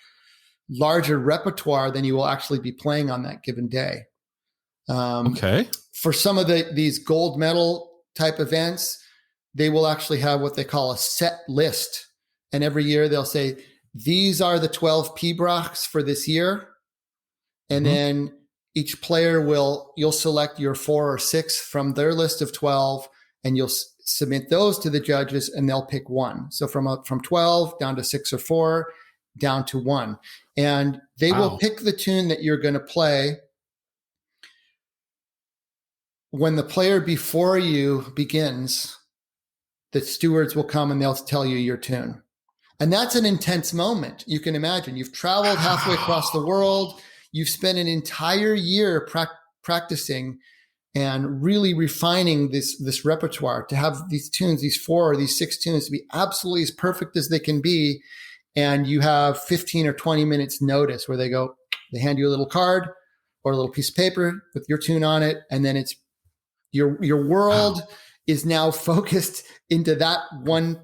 larger repertoire than you will actually be playing on that given day. For some of these gold medal type events, they will actually have what they call a set list. And every year they'll say, these are the 12 pibrochs for this year. And then each player you'll select your 4 or 6 from their list of 12, and you'll submit those to the judges, and they'll pick one. So from 12 down to 6 or 4, down to 1. And they will pick the tune that you're going to play. When the player before you begins, the stewards will come and they'll tell you your tune. And that's an intense moment. You can imagine you've traveled halfway across the world. You've spent an entire year practicing and really refining this repertoire to have these tunes, these 4 or these 6 tunes, to be absolutely as perfect as they can be. And you have 15 or 20 minutes notice where they hand you a little card or a little piece of paper with your tune on it. And then it's your world is now focused into that one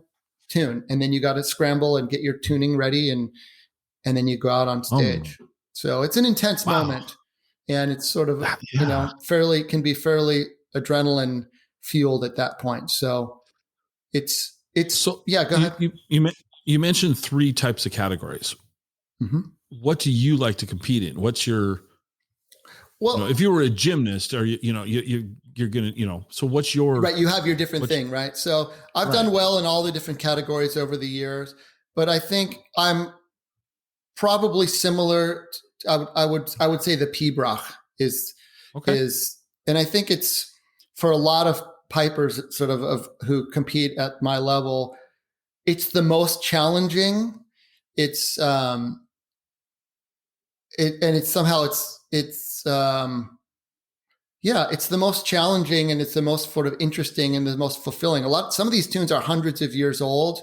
tune. And then you got to scramble and get your tuning ready. And then you go out on stage. So it's an intense moment, and it's sort of, can be fairly adrenaline fueled at that point. So it's go ahead. You mentioned 3 types of categories. What do you like to compete in? What's your, if you were a gymnast, or you're going to, so what's your, right. You have your different thing, right? So I've done well in all the different categories over the years, but I think I'm probably similar. I would say the pibroch is, and I think it's for a lot of pipers sort of who compete at my level, it's the most challenging. It's the most challenging, and it's the most sort of interesting and the most fulfilling. Some of these tunes are hundreds of years old,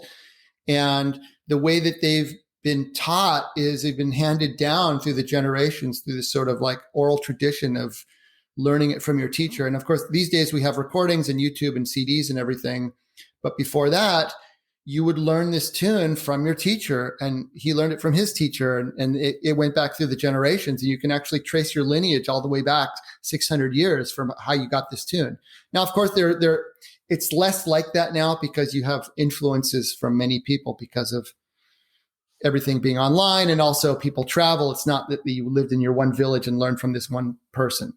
and the way that they've been taught is they've been handed down through the generations, through this sort of like oral tradition of learning it from your teacher. And of course, these days we have recordings and YouTube and CDs and everything. But before that, you would learn this tune from your teacher, and he learned it from his teacher, and it went back through the generations, and you can actually trace your lineage all the way back 600 years from how you got this tune. Now, of course, it's less like that now because you have influences from many people because of everything being online, and also people travel. It's not that you lived in your one village and learned from this one person.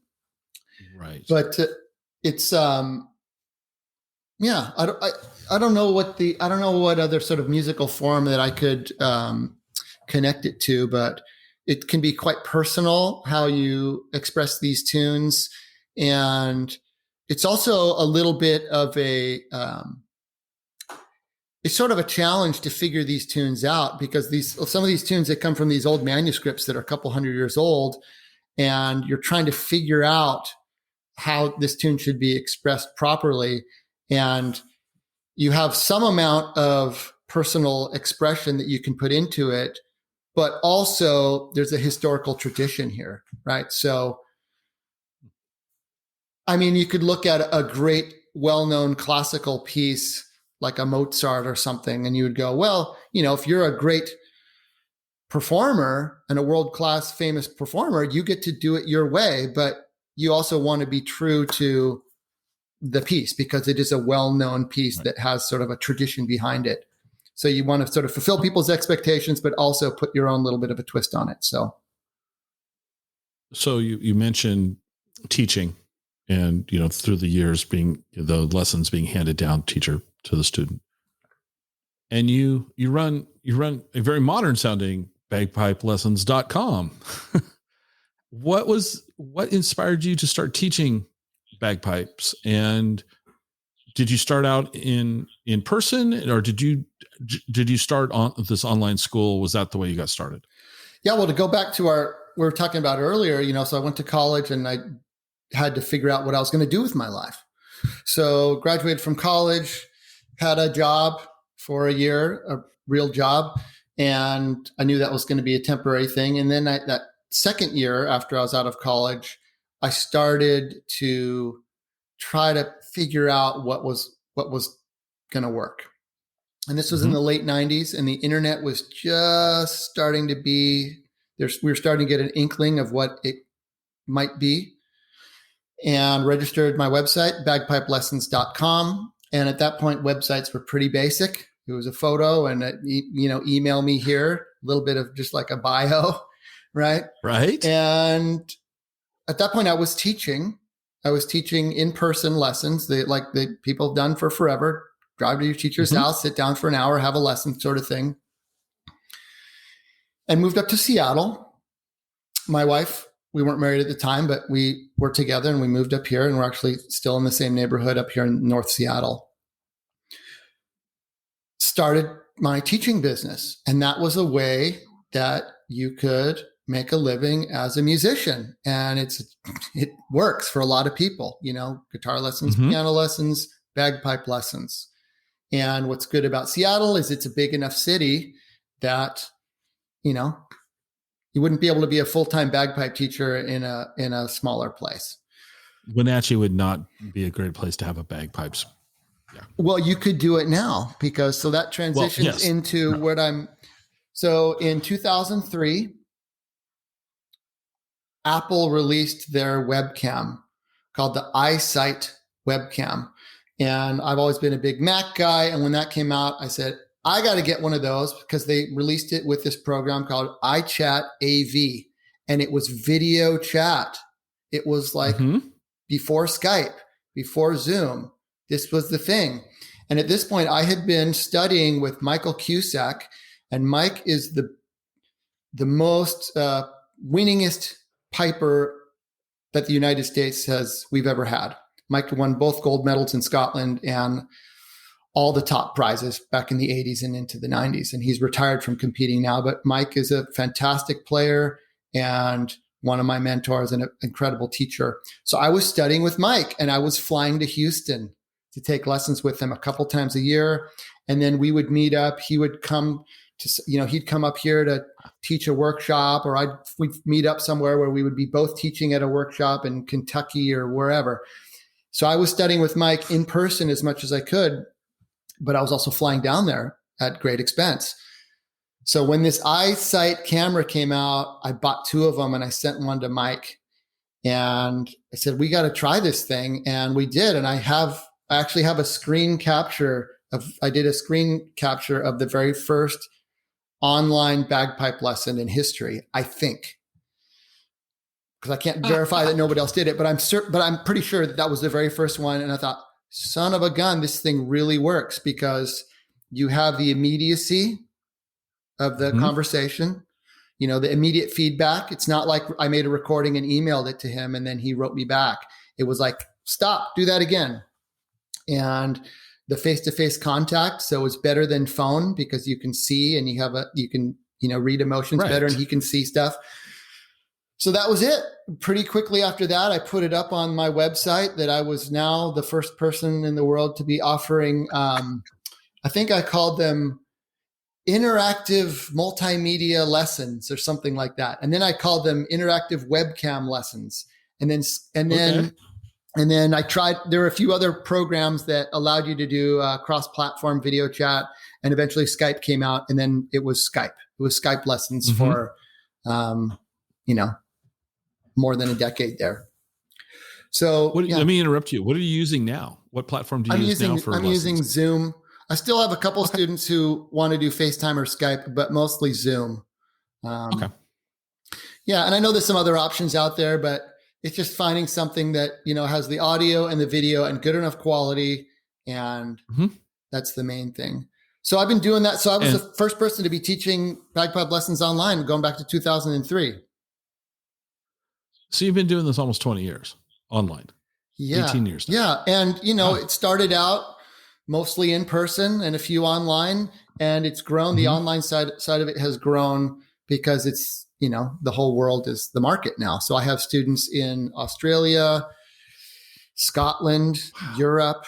Right. But it's, I don't know what other sort of musical form that I could connect it to, but it can be quite personal how you express these tunes. And it's also a little bit of it's sort of a challenge to figure these tunes out, because some of these tunes, they come from these old manuscripts that are a couple hundred years old, and you're trying to figure out how this tune should be expressed properly. And you have some amount of personal expression that you can put into it, but also there's a historical tradition here, right? So, I mean, you could look at a great, well-known classical piece like a Mozart or something, and you would go, well, if you're a great performer and a world-class famous performer, you get to do it your way, but you also want to be true to the piece because it is a well-known piece that has sort of a tradition behind it. So you want to sort of fulfill people's expectations, but also put your own little bit of a twist on it. So you mentioned teaching, and through the years being the lessons being handed down teacher to the student, and you run a very modern sounding bagpipelessons.com. What inspired you to start teaching bagpipes, and did you start out in person, or did you start on this online school? Was that the way you got started? Yeah. Well, to go back to we were talking about earlier, so I went to college and I had to figure out what I was going to do with my life. So graduated from college, had a job for a year, a real job. And I knew that was going to be a temporary thing. And then that second year after I was out of college, I started to try to figure out what was going to work. And this was in the late 90s, and the internet was just starting to be we were starting to get an inkling of what it might be, and registered my website, bagpipelessons.com. And at that point, websites were pretty basic. It was a photo and, email me here, a little bit of just like a bio, right? Right. And at that point, I was teaching in-person lessons the people have done for forever. Drive to your teacher's house, sit down for an hour, have a lesson sort of thing. And moved up to Seattle. My wife, we weren't married at the time, but we were together and we moved up here, and we're actually still in the same neighborhood up here in North Seattle. Started my teaching business. And that was a way that you could make a living as a musician. And it works for a lot of people, guitar lessons, piano lessons, bagpipe lessons. And what's good about Seattle is it's a big enough city that, you wouldn't be able to be a full-time bagpipe teacher in a smaller place. Wenatchee would not be a great place to have a bagpipes. Yeah. Well, you could do it now so that transitions into what so in 2003, Apple released their webcam called the iSight webcam. And I've always been a big Mac guy. And when that came out, I said, I got to get one of those, because they released it with this program called iChat AV. And it was video chat. It was like before Skype, before Zoom. This was the thing. And at this point, I had been studying with Michael Cusack. And Mike is the most winningest piper that the United States we've ever had. Mike won both gold medals in Scotland and all the top prizes back in the 80s and into the 90s. And he's retired from competing now, but Mike is a fantastic player and one of my mentors and an incredible teacher. So I was studying with Mike, and I was flying to Houston to take lessons with him a couple times a year. And then we would meet up. He would come he'd come up here to teach a workshop, or we'd meet up somewhere where we would be both teaching at a workshop in Kentucky or wherever. So I was studying with Mike in person as much as I could, but I was also flying down there at great expense. So when this iSight camera came out, I bought two of them and I sent one to Mike, and I said, we got to try this thing. And we did. And I actually have a screen capture I did a screen capture of the very first online bagpipe lesson in history, I think. Because I can't verify that nobody else did it, but I'm pretty sure that was the very first one. And I thought, son of a gun, this thing really works, because you have the immediacy of the conversation, the immediate feedback. It's not like I made a recording and emailed it to him and then he wrote me back. It was like, stop, do that again. And the face-to-face contact. So it's better than phone, because you can see and you can read emotions better, and he can see stuff. So that was it. Pretty quickly after that, I put it up on my website that I was now the first person in the world to be offering, I think I called them interactive multimedia lessons or something like that. And then I called them interactive webcam lessons. And then I tried, there were a few other programs that allowed you to do cross-platform video chat, and eventually Skype came out, and then it was Skype. It was Skype lessons for, more than a decade there. So let me interrupt you. What are you using now? What platform do you use now for lessons? I'm using Zoom. I still have a couple students who want to do FaceTime or Skype, but mostly Zoom. Yeah. And I know there's some other options out there, but it's just finding something that, has the audio and the video and good enough quality. And that's the main thing. So I've been doing that. So I was the first person to be teaching bagpipe lessons online going back to 2003. So you've been doing this almost 20 years online. Yeah. 18 years now. Yeah. And, it started out mostly in person and a few online, and it's grown. The online side of it has grown because it's, the whole world is the market now. So I have students in Australia, Scotland, Europe,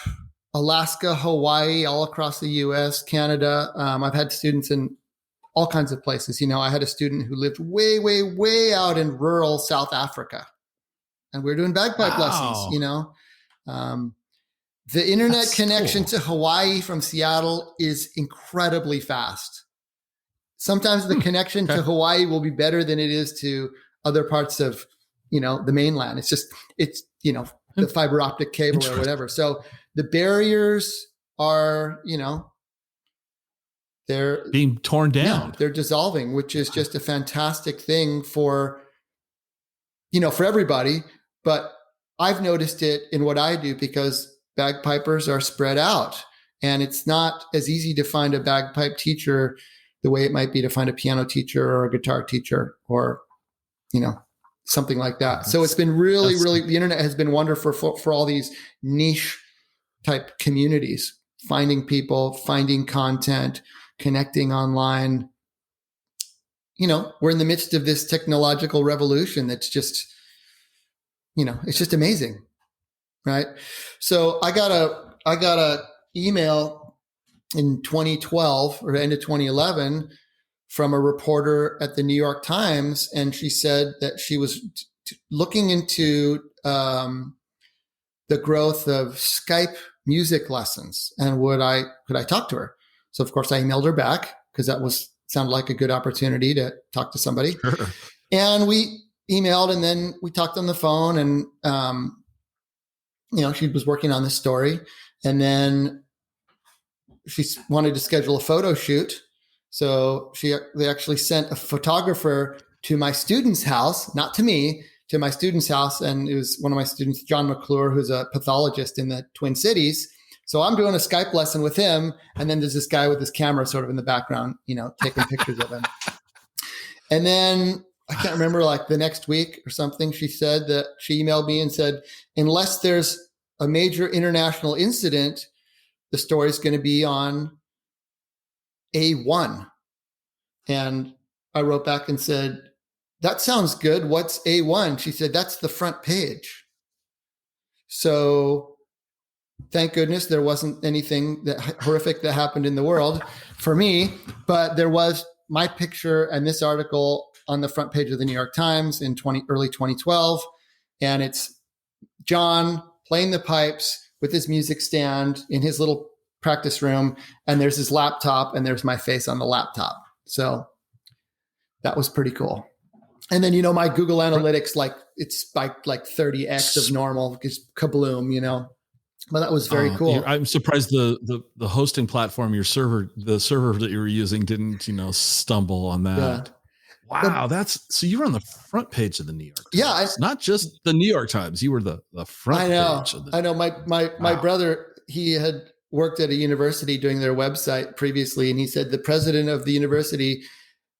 Alaska, Hawaii, all across the US, Canada. I've had students in all kinds of places. I had a student who lived way, way, way out in rural South Africa, and we were doing bagpipe lessons, the internet connection to Hawaii from Seattle is incredibly fast. Sometimes the connection to Hawaii will be better than it is to other parts of, the mainland. It's the fiber optic cable or whatever. So the barriers are, they're being torn down. Yeah, they're dissolving, which is just a fantastic thing for everybody. But I've noticed it in what I do because bagpipers are spread out, and it's not as easy to find a bagpipe teacher the way it might be to find a piano teacher or a guitar teacher or, something like that. So it's been really, the internet has been wonderful for all these niche type communities, finding people, finding content, connecting online. We're in the midst of this technological revolution that's just, it's just amazing. Right. So I got a email in 2012 or end of 2011 from a reporter at the New York Times. And she said that she was looking into the growth of Skype music lessons, and could I talk to her? So of course I emailed her back because that sounded like a good opportunity to talk to somebody. Sure. And we emailed, and then we talked on the phone, and she was working on this story, and then she wanted to schedule a photo shoot. So they actually sent a photographer to my student's house, not to me, to my student's house. And it was one of my students, John McClure, who's a pathologist in the Twin Cities. So I'm doing a Skype lesson with him. And then there's this guy with his camera sort of in the background, taking pictures of him. And then I can't remember, like the next week or something, she said that she emailed me and said, unless there's a major international incident, the story is going to be on A1. And I wrote back and said, that sounds good. What's A1? She said, that's the front page. So thank goodness there wasn't anything horrific that happened in the world for me, but there was my picture and this article on the front page of the New York Times in early 2012. And it's John playing the pipes with his music stand in his little practice room. And there's his laptop, and there's my face on the laptop. So that was pretty cool. And then, my Google Analytics, it spiked like 30x of normal, just kabloom, But that was very cool. I'm surprised the hosting platform, the server that you were using didn't, stumble on that. Yeah. Wow, so you were on the front page of the New York Times. Yeah, not just the New York Times. You were the front page of the. I know. My brother, he had worked at a university doing their website previously, and he said the president of the university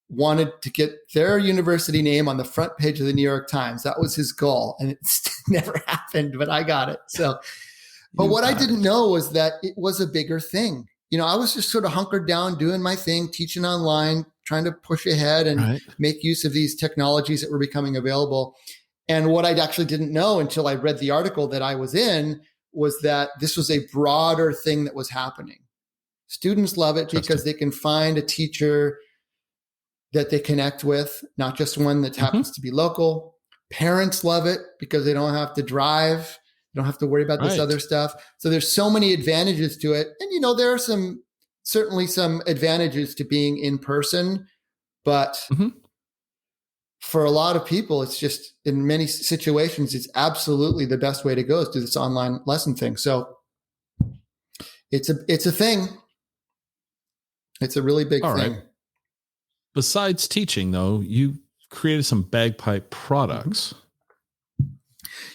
wanted to get their university name on the front page of the New York Times. That was his goal, and it never happened, but I got it. So, but what I didn't know was that it was a bigger thing. I was just sort of hunkered down, doing my thing, teaching online, trying to push ahead and make use of these technologies that were becoming available. And what I actually didn't know until I read the article that I was in was that this was a broader thing that was happening. Students love it because they can find a teacher that they connect with, not just one that happens to be local. Parents love it because they don't have to drive. You don't have to worry about this other stuff. So there's so many advantages to it. And, there are certainly some advantages to being in person, but for a lot of people, it's just, in many situations, it's absolutely the best way to go is do this online lesson thing. So it's a thing. It's a really big thing. Right. Besides teaching, though, you created some bagpipe products.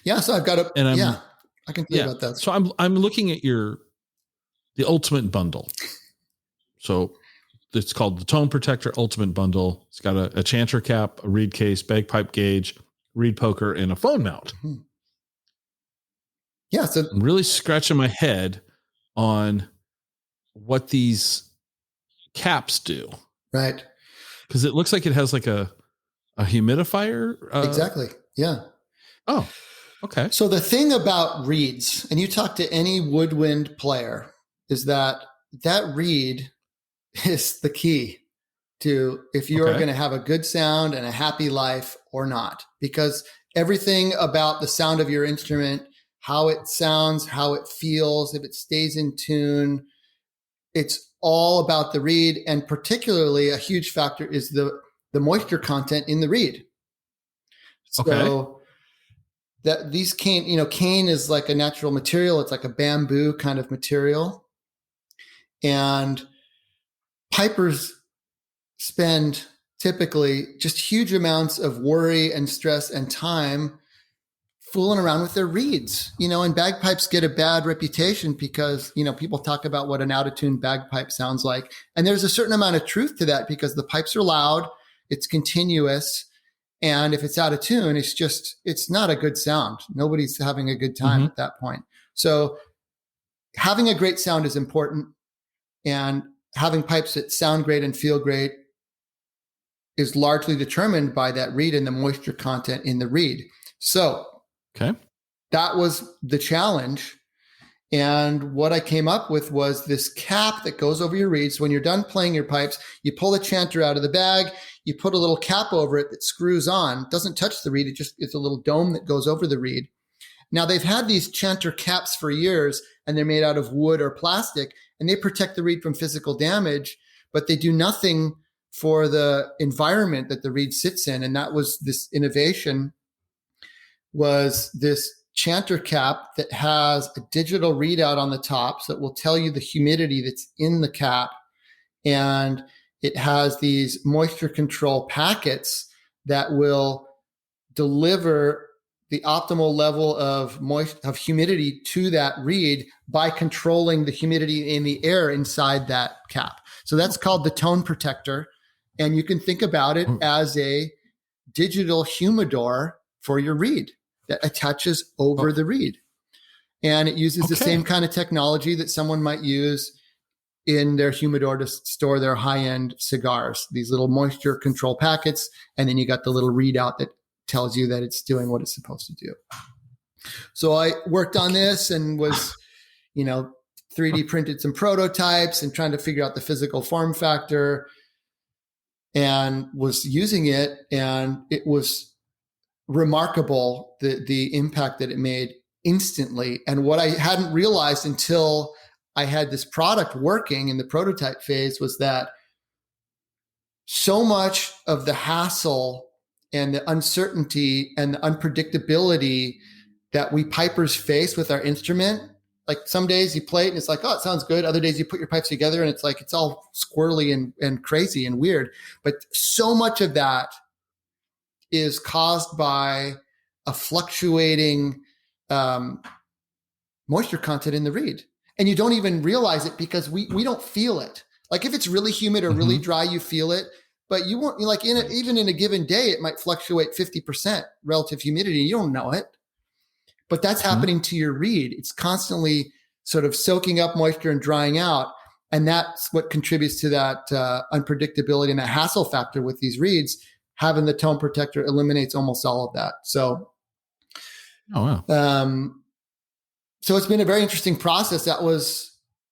Yeah, so I've got I can tell you about that. So I'm looking at the Ultimate Bundle. So it's called the Tone Protector Ultimate Bundle. It's got a chanter cap, a reed case, bagpipe gauge, reed poker, and a phone mount. Yeah. So I'm really scratching my head on what these caps do. Right. Because it looks like it has like a humidifier. Exactly. Yeah. Oh, okay. So the thing about reeds, and you talk to any woodwind player, is that reed is the key to if you are going to have a good sound and a happy life or not. Because everything about the sound of your instrument, how it sounds, how it feels, if it stays in tune, it's all about the reed. And particularly a huge factor is the moisture content in the reed. So that these cane is like a natural material. It's like a bamboo kind of material. And pipers spend typically just huge amounts of worry and stress and time fooling around with their reeds, and bagpipes get a bad reputation because, people talk about what an out-of-tune bagpipe sounds like. And there's a certain amount of truth to that because the pipes are loud, it's continuous. And if it's out of tune, it's not a good sound. Nobody's having a good time at that point. So having a great sound is important, and having pipes that sound great and feel great is largely determined by that reed and the moisture content in the reed. So that was the challenge. And what I came up with was this cap that goes over your reeds. So when you're done playing your pipes, you pull the chanter out of the bag, you put a little cap over it that screws on. It doesn't touch the reed. It's a little dome that goes over the reed. Now they've had these chanter caps for years, and they're made out of wood or plastic, and they protect the reed from physical damage, but they do nothing for the environment that the reed sits in. And that was this innovation, was this chanter cap that has a digital readout on the top. So it will tell you the humidity that's in the cap. And it has these moisture control packets that will deliver the optimal level of humidity to that reed by controlling the humidity in the air inside that cap. So that's called the tone protector. And you can think about it as a digital humidor for your reed that attaches over the reed. And it uses the same kind of technology that someone might use in their humidor to store their high-end cigars, these little moisture control packets. And then you got the little readout that tells you that it's doing what it's supposed to do. So I worked on this and was, 3D printed some prototypes and trying to figure out the physical form factor, and was using it. And it was remarkable, the impact that it made instantly. And what I hadn't realized until I had this product working in the prototype phase was that so much of the hassle and the uncertainty and the unpredictability that we pipers face with our instrument, like some days you play it and it's like, oh, it sounds good. Other days you put your pipes together and it's like, it's all squirrely and crazy and weird. But so much of that is caused by a fluctuating moisture content in the reed. And you don't even realize it because we don't feel it. Like if it's really humid or really dry, you feel it, but you won't, like even in a given day, it might fluctuate 50% relative humidity. You don't know it, but that's happening to your reed. It's constantly sort of soaking up moisture and drying out. And that's what contributes to that unpredictability and that hassle factor with these reeds. Having the tone protector eliminates almost all of that. So, so it's been a very interesting process.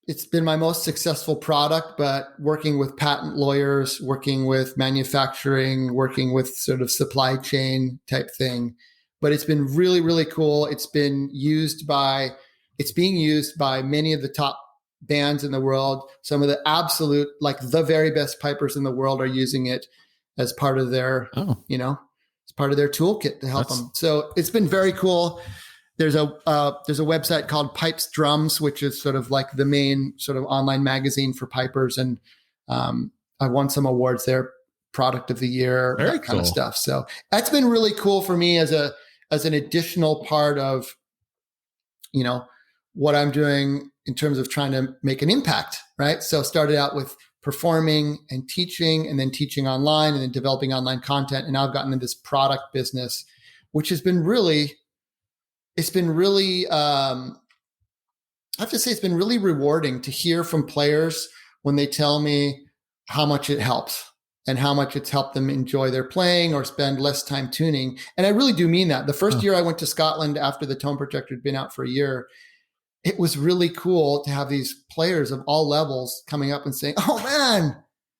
It's been my most successful product, but working with patent lawyers, working with manufacturing, working with sort of supply chain type thing. But it's been really, really cool. It's being used by many of the top bands in the world. Some of the absolute, like the very best pipers in the world are using it as part of their, as part of their toolkit to help them. So it's been very cool. There's a website called Pipes Drums, which is sort of like the main sort of online magazine for pipers. And I won some awards there, product of the year, that kind of stuff. So that's been really cool for me as an additional part of, what I'm doing in terms of trying to make an impact, right? So started out with performing and then teaching online and then developing online content. And now I've gotten into this product business, which has been really it's been really, I have to say, it's been really rewarding to hear from players when they tell me how much it helps and how much it's helped them enjoy their playing or spend less time tuning. And I really do mean that. The first year I went to Scotland after the Tone Projector had been out for a year, it was really cool to have these players of all levels coming up and saying, "Oh man,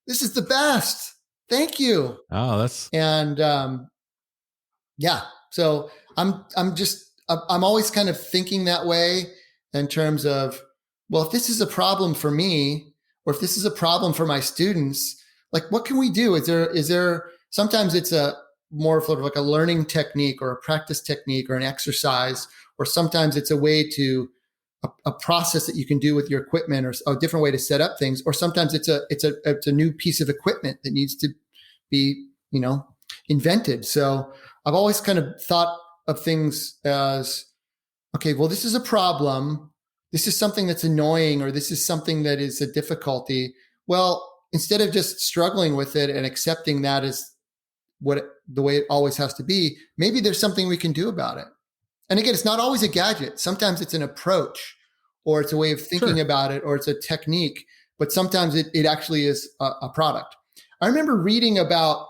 this is the best. Thank you." Oh, that's, and yeah. So I'm always kind of thinking that way in terms of, well, if this is a problem for me, or if this is a problem for my students, like what can we do? Is there sometimes it's a more sort of like a learning technique or a practice technique or an exercise, or sometimes it's a way to a process that you can do with your equipment, or a different way to set up things, or sometimes it's a new piece of equipment that needs to be, invented. So I've always kind of thought of things as, okay, well, this is a problem. This is something that's annoying, or this is something that is a difficulty. Well, instead of just struggling with it and accepting that as the way it always has to be, maybe there's something we can do about it. And again, it's not always a gadget. Sometimes it's an approach, or it's a way of thinking about it, or it's a technique, but sometimes it actually is a product. I remember reading about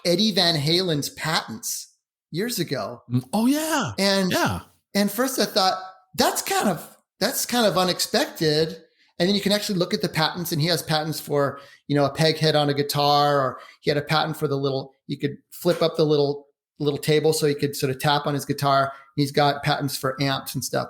Eddie Van Halen's patents years ago. Oh yeah. And first I thought that's kind of unexpected. And then you can actually look at the patents, and he has patents for, a peg head on a guitar, or he had a patent for you could flip up the little table so he could sort of tap on his guitar. He's got patents for amps and stuff.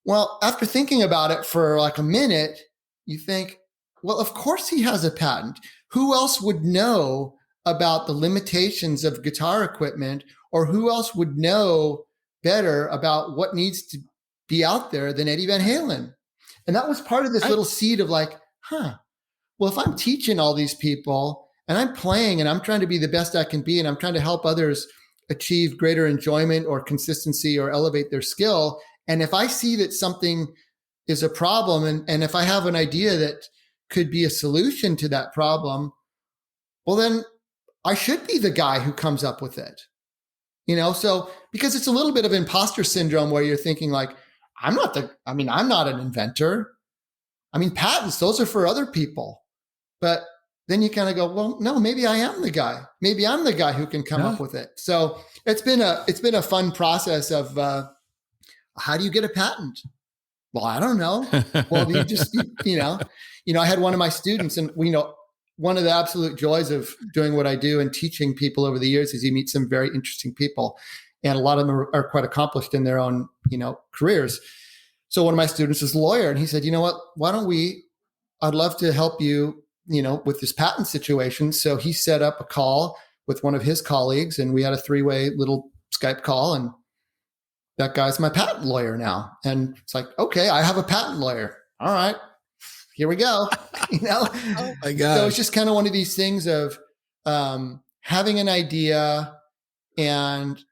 Well, after thinking about it for like a minute, you think, well, of course he has a patent. Who else would know about the limitations of guitar equipment, or who else would know better about what needs to be out there than Eddie Van Halen? And that was part of this little seed of like, well, if I'm teaching all these people and I'm playing and I'm trying to be the best I can be, and I'm trying to help others achieve greater enjoyment or consistency or elevate their skill, and if I see that something is a problem, and if I have an idea that could be a solution to that problem, well, then I should be the guy who comes up with it. So because it's a little bit of imposter syndrome where you're thinking like, I'm not an inventor. Patents, those are for other people. But then you kind of go, well, no, maybe I am the guy. Maybe I'm the guy who can come up with it. So it's been a fun process of, how do you get a patent? Well, I don't know. Well, you just, I had one of my students, and one of the absolute joys of doing what I do and teaching people over the years is you meet some very interesting people, and a lot of them are quite accomplished in their own, careers. So one of my students is a lawyer, and he said, you know what, I'd love to help you, with this patent situation. So he set up a call with one of his colleagues, and we had a 3-way little Skype call, and that guy's my patent lawyer now. And it's like, okay, I have a patent lawyer. All right, here we go. Oh my God. So it's just kind of one of these things of having an idea and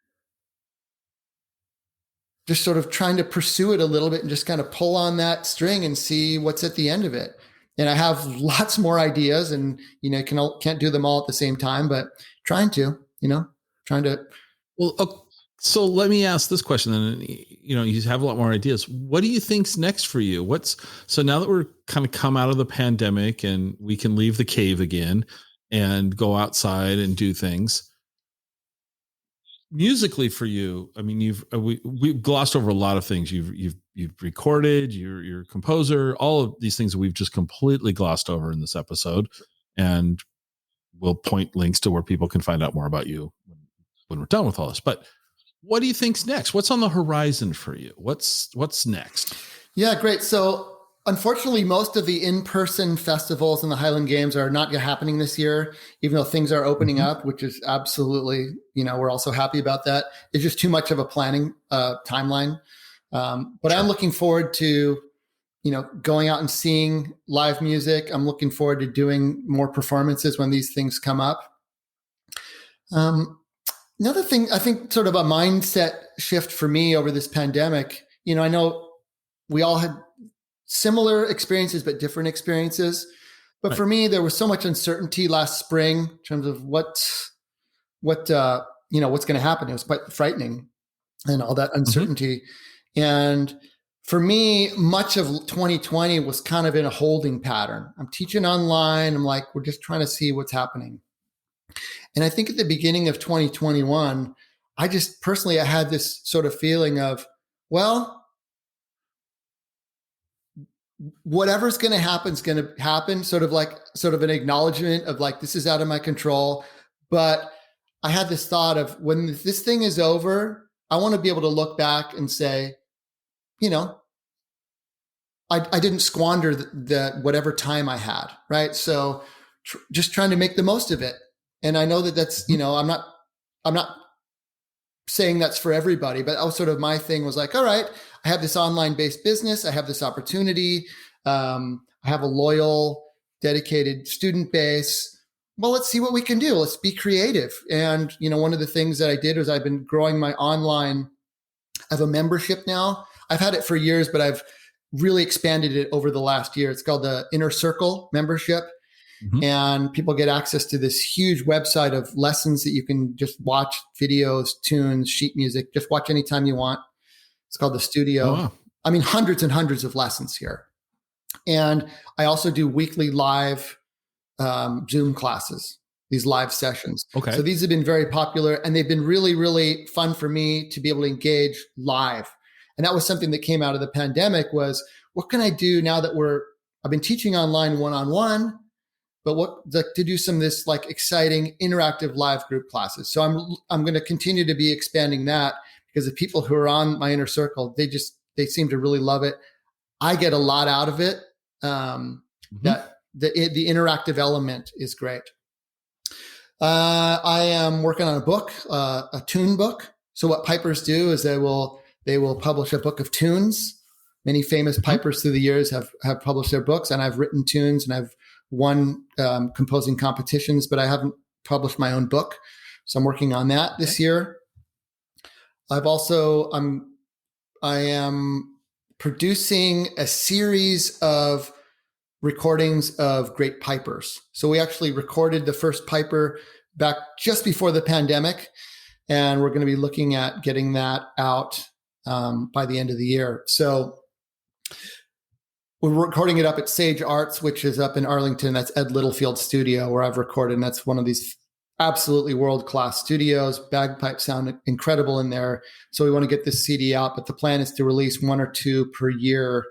just sort of trying to pursue it a little bit and just kind of pull on that string and see what's at the end of it. And I have lots more ideas, and, can't do them all at the same time, but trying to. Well, so let me ask this question then. You have a lot more ideas. What do you think's next for you? So now that we're kind of come out of the pandemic and we can leave the cave again and go outside and do things musically for you, we've glossed over a lot of things. You've recorded, you're a composer, all of these things that we've just completely glossed over in this episode, and we'll point links to where people can find out more about you when we're done with all this. But what do you think's next? What's on the horizon for you? What's next? Yeah, great. So unfortunately, most of the in-person festivals and the Highland Games are not happening this year, even though things are opening up, which is absolutely, we're also happy about that. It's just too much of a planning timeline. But I'm looking forward to, going out and seeing live music. I'm looking forward to doing more performances when these things come up. Another thing, I think sort of a mindset shift for me over this pandemic, I know we all had similar experiences, but different experiences. But for me, there was so much uncertainty last spring in terms of what's going to happen. It was quite frightening. and all that uncertainty. And for me, much of 2020 was kind of in a holding pattern. I'm teaching online. I'm like, we're just trying to see what's happening. And I think at the beginning of 2021, I just personally, I had this sort of feeling of, well, whatever's going to happen is going to happen, sort of an acknowledgement of like, this is out of my control. But I had this thought of, when this thing is over, I want to be able to look back and say, I didn't squander the whatever time I had, right? So just trying to make the most of it. And I know that's, I'm not saying that's for everybody, but that was sort of my thing, was like, all right, I have this online based business. I have this opportunity. I have a loyal, dedicated student base. Well, let's see what we can do. Let's be creative. And, one of the things that I did was I've been growing my online. I have a membership now. I've had it for years, but I've really expanded it over the last year. It's called the Inner Circle membership. And people get access to this huge website of lessons that you can just watch, videos, tunes, sheet music, just watch anytime you want. It's called the Studio. Oh, wow. I mean, hundreds and hundreds of lessons here. And I also do weekly live Zoom classes, these live sessions. Okay. So these have been very popular, and they've been really, really fun for me to be able to engage live. And that was something that came out of the pandemic, was what can I do now that I've been teaching online one-on-one, but to do some of this like exciting interactive live group classes. So I'm going to continue to be expanding that, because the people who are on my Inner Circle, they seem to really love it. I get a lot out of it. That the interactive element is great. I am working on a book, a tune book. So what pipers do is they will publish a book of tunes. Many famous pipers through the years have published their books, and I've written tunes, and I've won composing competitions, but I haven't published my own book. So I'm working on that this year. I am producing a series of recordings of great pipers. So we actually recorded the first piper back just before the pandemic, and we're going to be looking at getting that out by the end of the year. So we're recording it up at Sage Arts, which is up in Arlington. That's Ed Littlefield's studio where I've recorded. And that's one of these absolutely world-class studios. Bagpipes sound incredible in there. So we want to get this CD out, but the plan is to release 1 or 2 per year,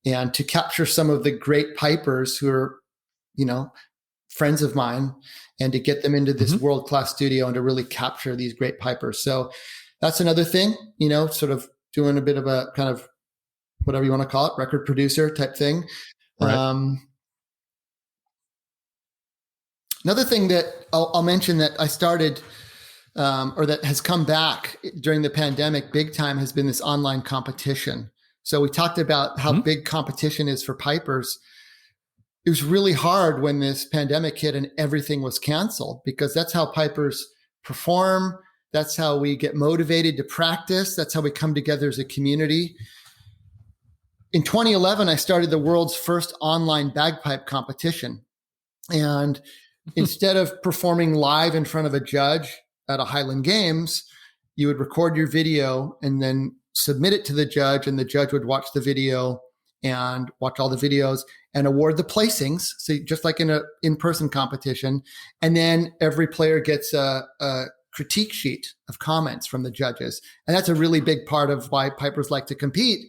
and to capture some of the great pipers who are, friends of mine, and to get them into this world-class studio and to really capture these great pipers. So that's another thing, sort of doing a bit of a kind of, whatever you want to call it, record producer type thing. Right. Another thing that I'll mention that I started, or that has come back during the pandemic big time, has been this online competition. So we talked about how big competition is for pipers. It was really hard when this pandemic hit and everything was canceled, because that's how pipers perform. That's how we get motivated to practice. That's how we come together as a community. In 2011, I started the world's first online bagpipe competition. And instead of performing live in front of a judge at a Highland Games, you would record your video and then submit it to the judge, and the judge would watch the video and watch all the videos and award the placings. So just like in an in-person competition. And then every player gets a critique sheet of comments from the judges. And that's a really big part of why pipers like to compete.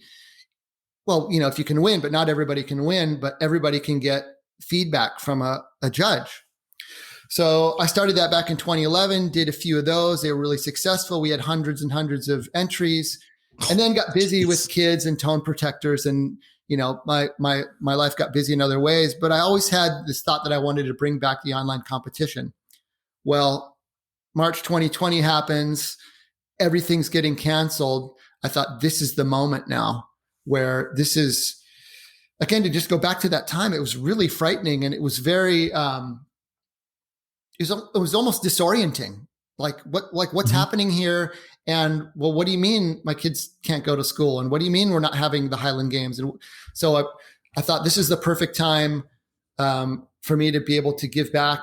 Well, if you can win, but not everybody can win, but everybody can get feedback from a judge. So I started that back in 2011, did a few of those. They were really successful. We had hundreds and hundreds of entries, and then got busy with kids and tone protectors. And, my life got busy in other ways, but I always had this thought that I wanted to bring back the online competition. Well, March 2020 happens. Everything's getting canceled. I thought, this is the moment now where this is, again, to just go back to that time, it was really frightening. And it was very, it was almost disorienting. What's happening here? And well, what do you mean my kids can't go to school? And what do you mean we're not having the Highland Games? And so I thought this is the perfect time for me to be able to give back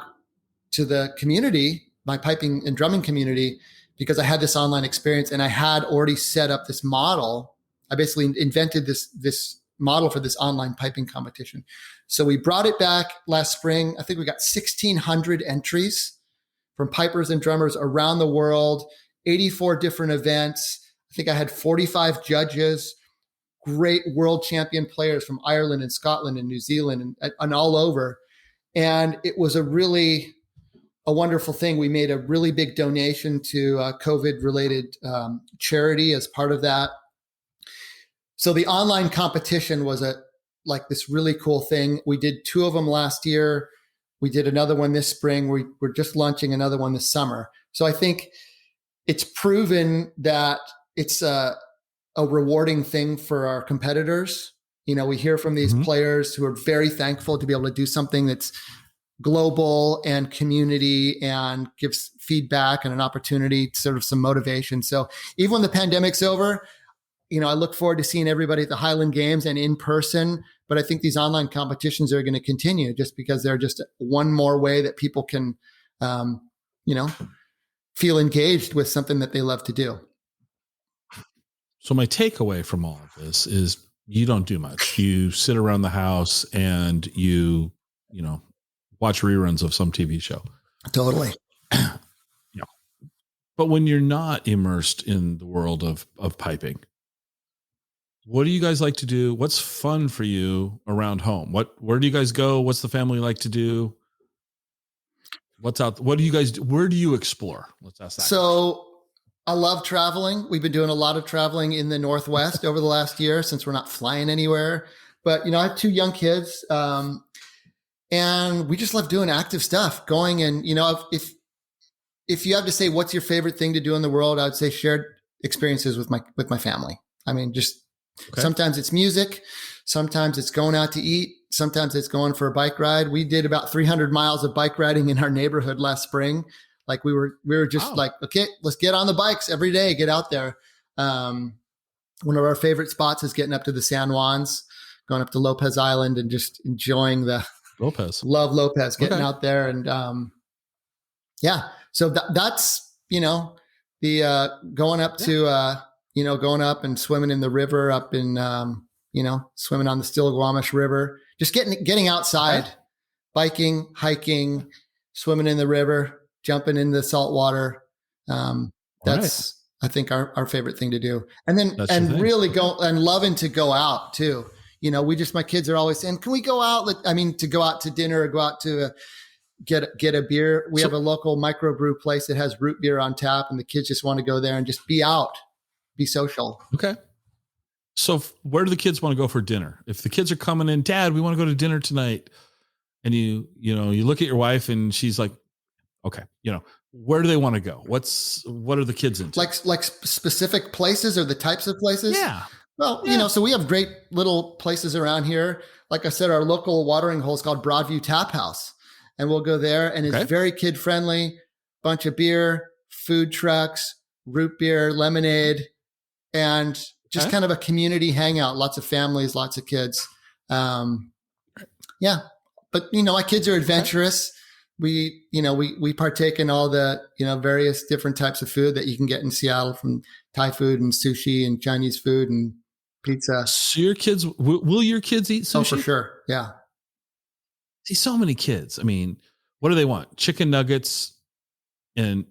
to the community, my piping and drumming community, because I had this online experience and I had already set up this model. I basically invented this model for this online piping competition. So we brought it back last spring. I think we got 1,600 entries from pipers and drummers around the world, 84 different events. I think I had 45 judges, great world champion players from Ireland and Scotland and New Zealand and all over. And it was a wonderful thing. We made a really big donation to a COVID-related charity as part of that. So the online competition was this really cool thing. We did 2 of them last year. We did another one this spring. We're just launching another one this summer. So I think it's proven that it's a rewarding thing for our competitors. We hear from these players who are very thankful to be able to do something that's global and community and gives feedback and an opportunity, sort of some motivation. So even when the pandemic's over, I look forward to seeing everybody at the Highland Games and in person. But I think these online competitions are going to continue just because they're just one more way that people can, feel engaged with something that they love to do. So my takeaway from all of this is you don't do much. You sit around the house and you watch reruns of some TV show. Totally. Yeah. But when you're not immersed in the world of piping, what do you guys like to do? What's fun for you around home? Where do you guys go? What's the family like to do? What's out? What do you guys do? Where do you explore? Let's ask that. So I love traveling. We've been doing a lot of traveling in the Northwest over the last year since we're not flying anywhere. But, I have 2 young kids and we just love doing active stuff, going and, if you have to say, what's your favorite thing to do in the world? I would say shared experiences with my family. I mean, sometimes it's music. Sometimes it's going out to eat. Sometimes it's going for a bike ride. We did about 300 miles of bike riding in our neighborhood last spring. Like we were just okay, let's get on the bikes every day, get out there. One of our favorite spots is getting up to the San Juans, going up to Lopez Island and just enjoying love Lopez, getting out there. And so that's, the going up to, going up and swimming in the river up in, swimming on the Stillaguamish River, just getting outside, biking, hiking, swimming in the river, jumping in the salt water. That's, I think, our favorite thing to do. And then, really go and loving to go out too. My kids are always saying, can we go out? To go out to dinner or go out to get a beer. We have a local microbrew place that has root beer on tap and the kids just want to go there and just be out, be social. Okay. So where do the kids want to go for dinner? If the kids are coming in, Dad, we want to go to dinner tonight. And you look at your wife and she's like, okay, where do they want to go? What are the kids into? Like specific places or the types of places? Yeah. Well, so we have great little places around here. Like I said, our local watering hole is called Broadview Tap House. And we'll go there and it's very kid friendly, bunch of beer, food trucks, root beer, lemonade, and just kind of a community hangout. Lots of families, lots of kids. Yeah. But, my kids are adventurous. We partake in all the, various different types of food that you can get in Seattle, from Thai food and sushi and Chinese food and pizza. So your kids, will your kids eat sushi? Oh, for sure. Yeah. See, so many kids. I mean, what do they want? Chicken nuggets and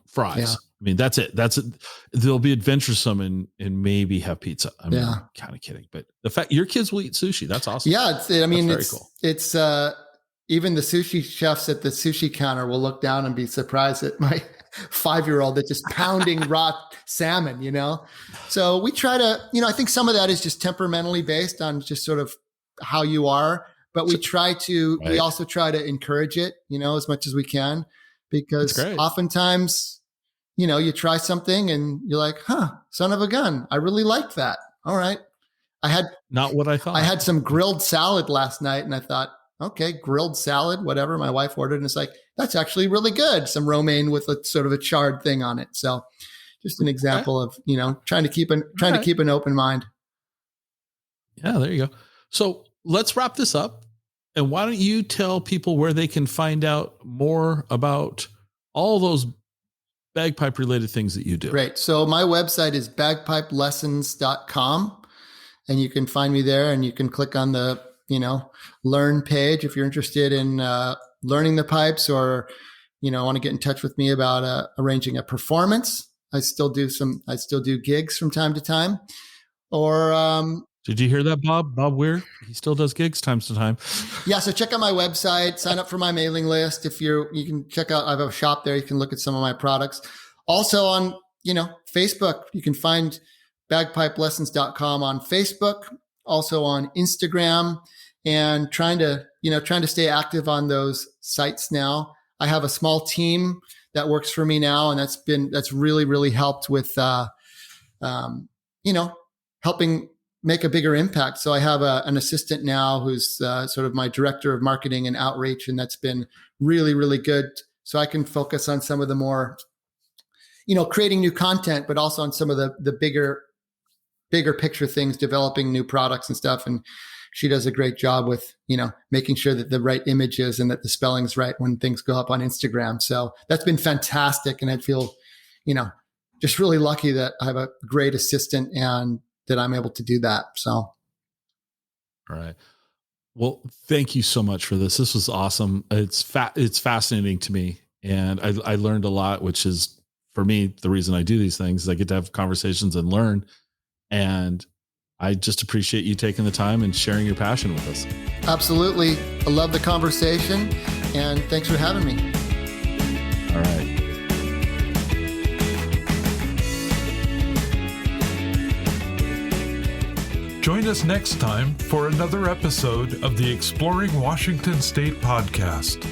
fries. Yeah. I mean, that's it. They'll be adventuresome and maybe have pizza. I'm kind of kidding, but the fact your kids will eat sushi, that's awesome. Yeah. It's very cool. It's even the sushi chefs at the sushi counter will look down and be surprised at my 5-year-old that's just pounding raw salmon, So we try to, I think some of that is just temperamentally based on just sort of how you are, but we also try to encourage it, as much as we can, because oftentimes, you try something and you're like, son of a gun, I really like that. All right. Not what I thought. I had some grilled salad last night and I thought, okay, grilled salad, whatever. My wife ordered and it's like, that's actually really good. Some romaine with a sort of a charred thing on it. So just an example of, trying to keep an open mind. Yeah, there you go. So let's wrap this up. And why don't you tell people where they can find out more about all those bagpipe related things that you do. Great. So my website is bagpipelessons.com, and you can find me there, and you can click on the, learn page if you're interested in learning the pipes, or, want to get in touch with me about arranging a performance. I still do gigs from time to time, or, did you hear that, Bob? Bob Weir? He still does gigs times to time. Yeah. So check out my website, sign up for my mailing list. You can check out, I have a shop there. You can look at some of my products. Also on, Facebook, you can find bagpipelessons.com on Facebook, also on Instagram, and trying to stay active on those sites now. I have a small team that works for me now, and that's really, really helped with, helping make a bigger impact. So I have an assistant now who's sort of my director of marketing and outreach, and that's been really, really good. So I can focus on some of the more, creating new content, but also on some of the bigger picture things, developing new products and stuff. And she does a great job with, making sure that the right images and that the spelling's right when things go up on Instagram. So that's been fantastic. And I feel, just really lucky that I have a great assistant and that I'm able to do that. So. All right. Well, thank you so much for this. This was awesome. It's fascinating to me. And I learned a lot, which is, for me, the reason I do these things is I get to have conversations and learn. And I just appreciate you taking the time and sharing your passion with us. Absolutely. I love the conversation, and thanks for having me. All right. Join us next time for another episode of the Exploring Washington State podcast.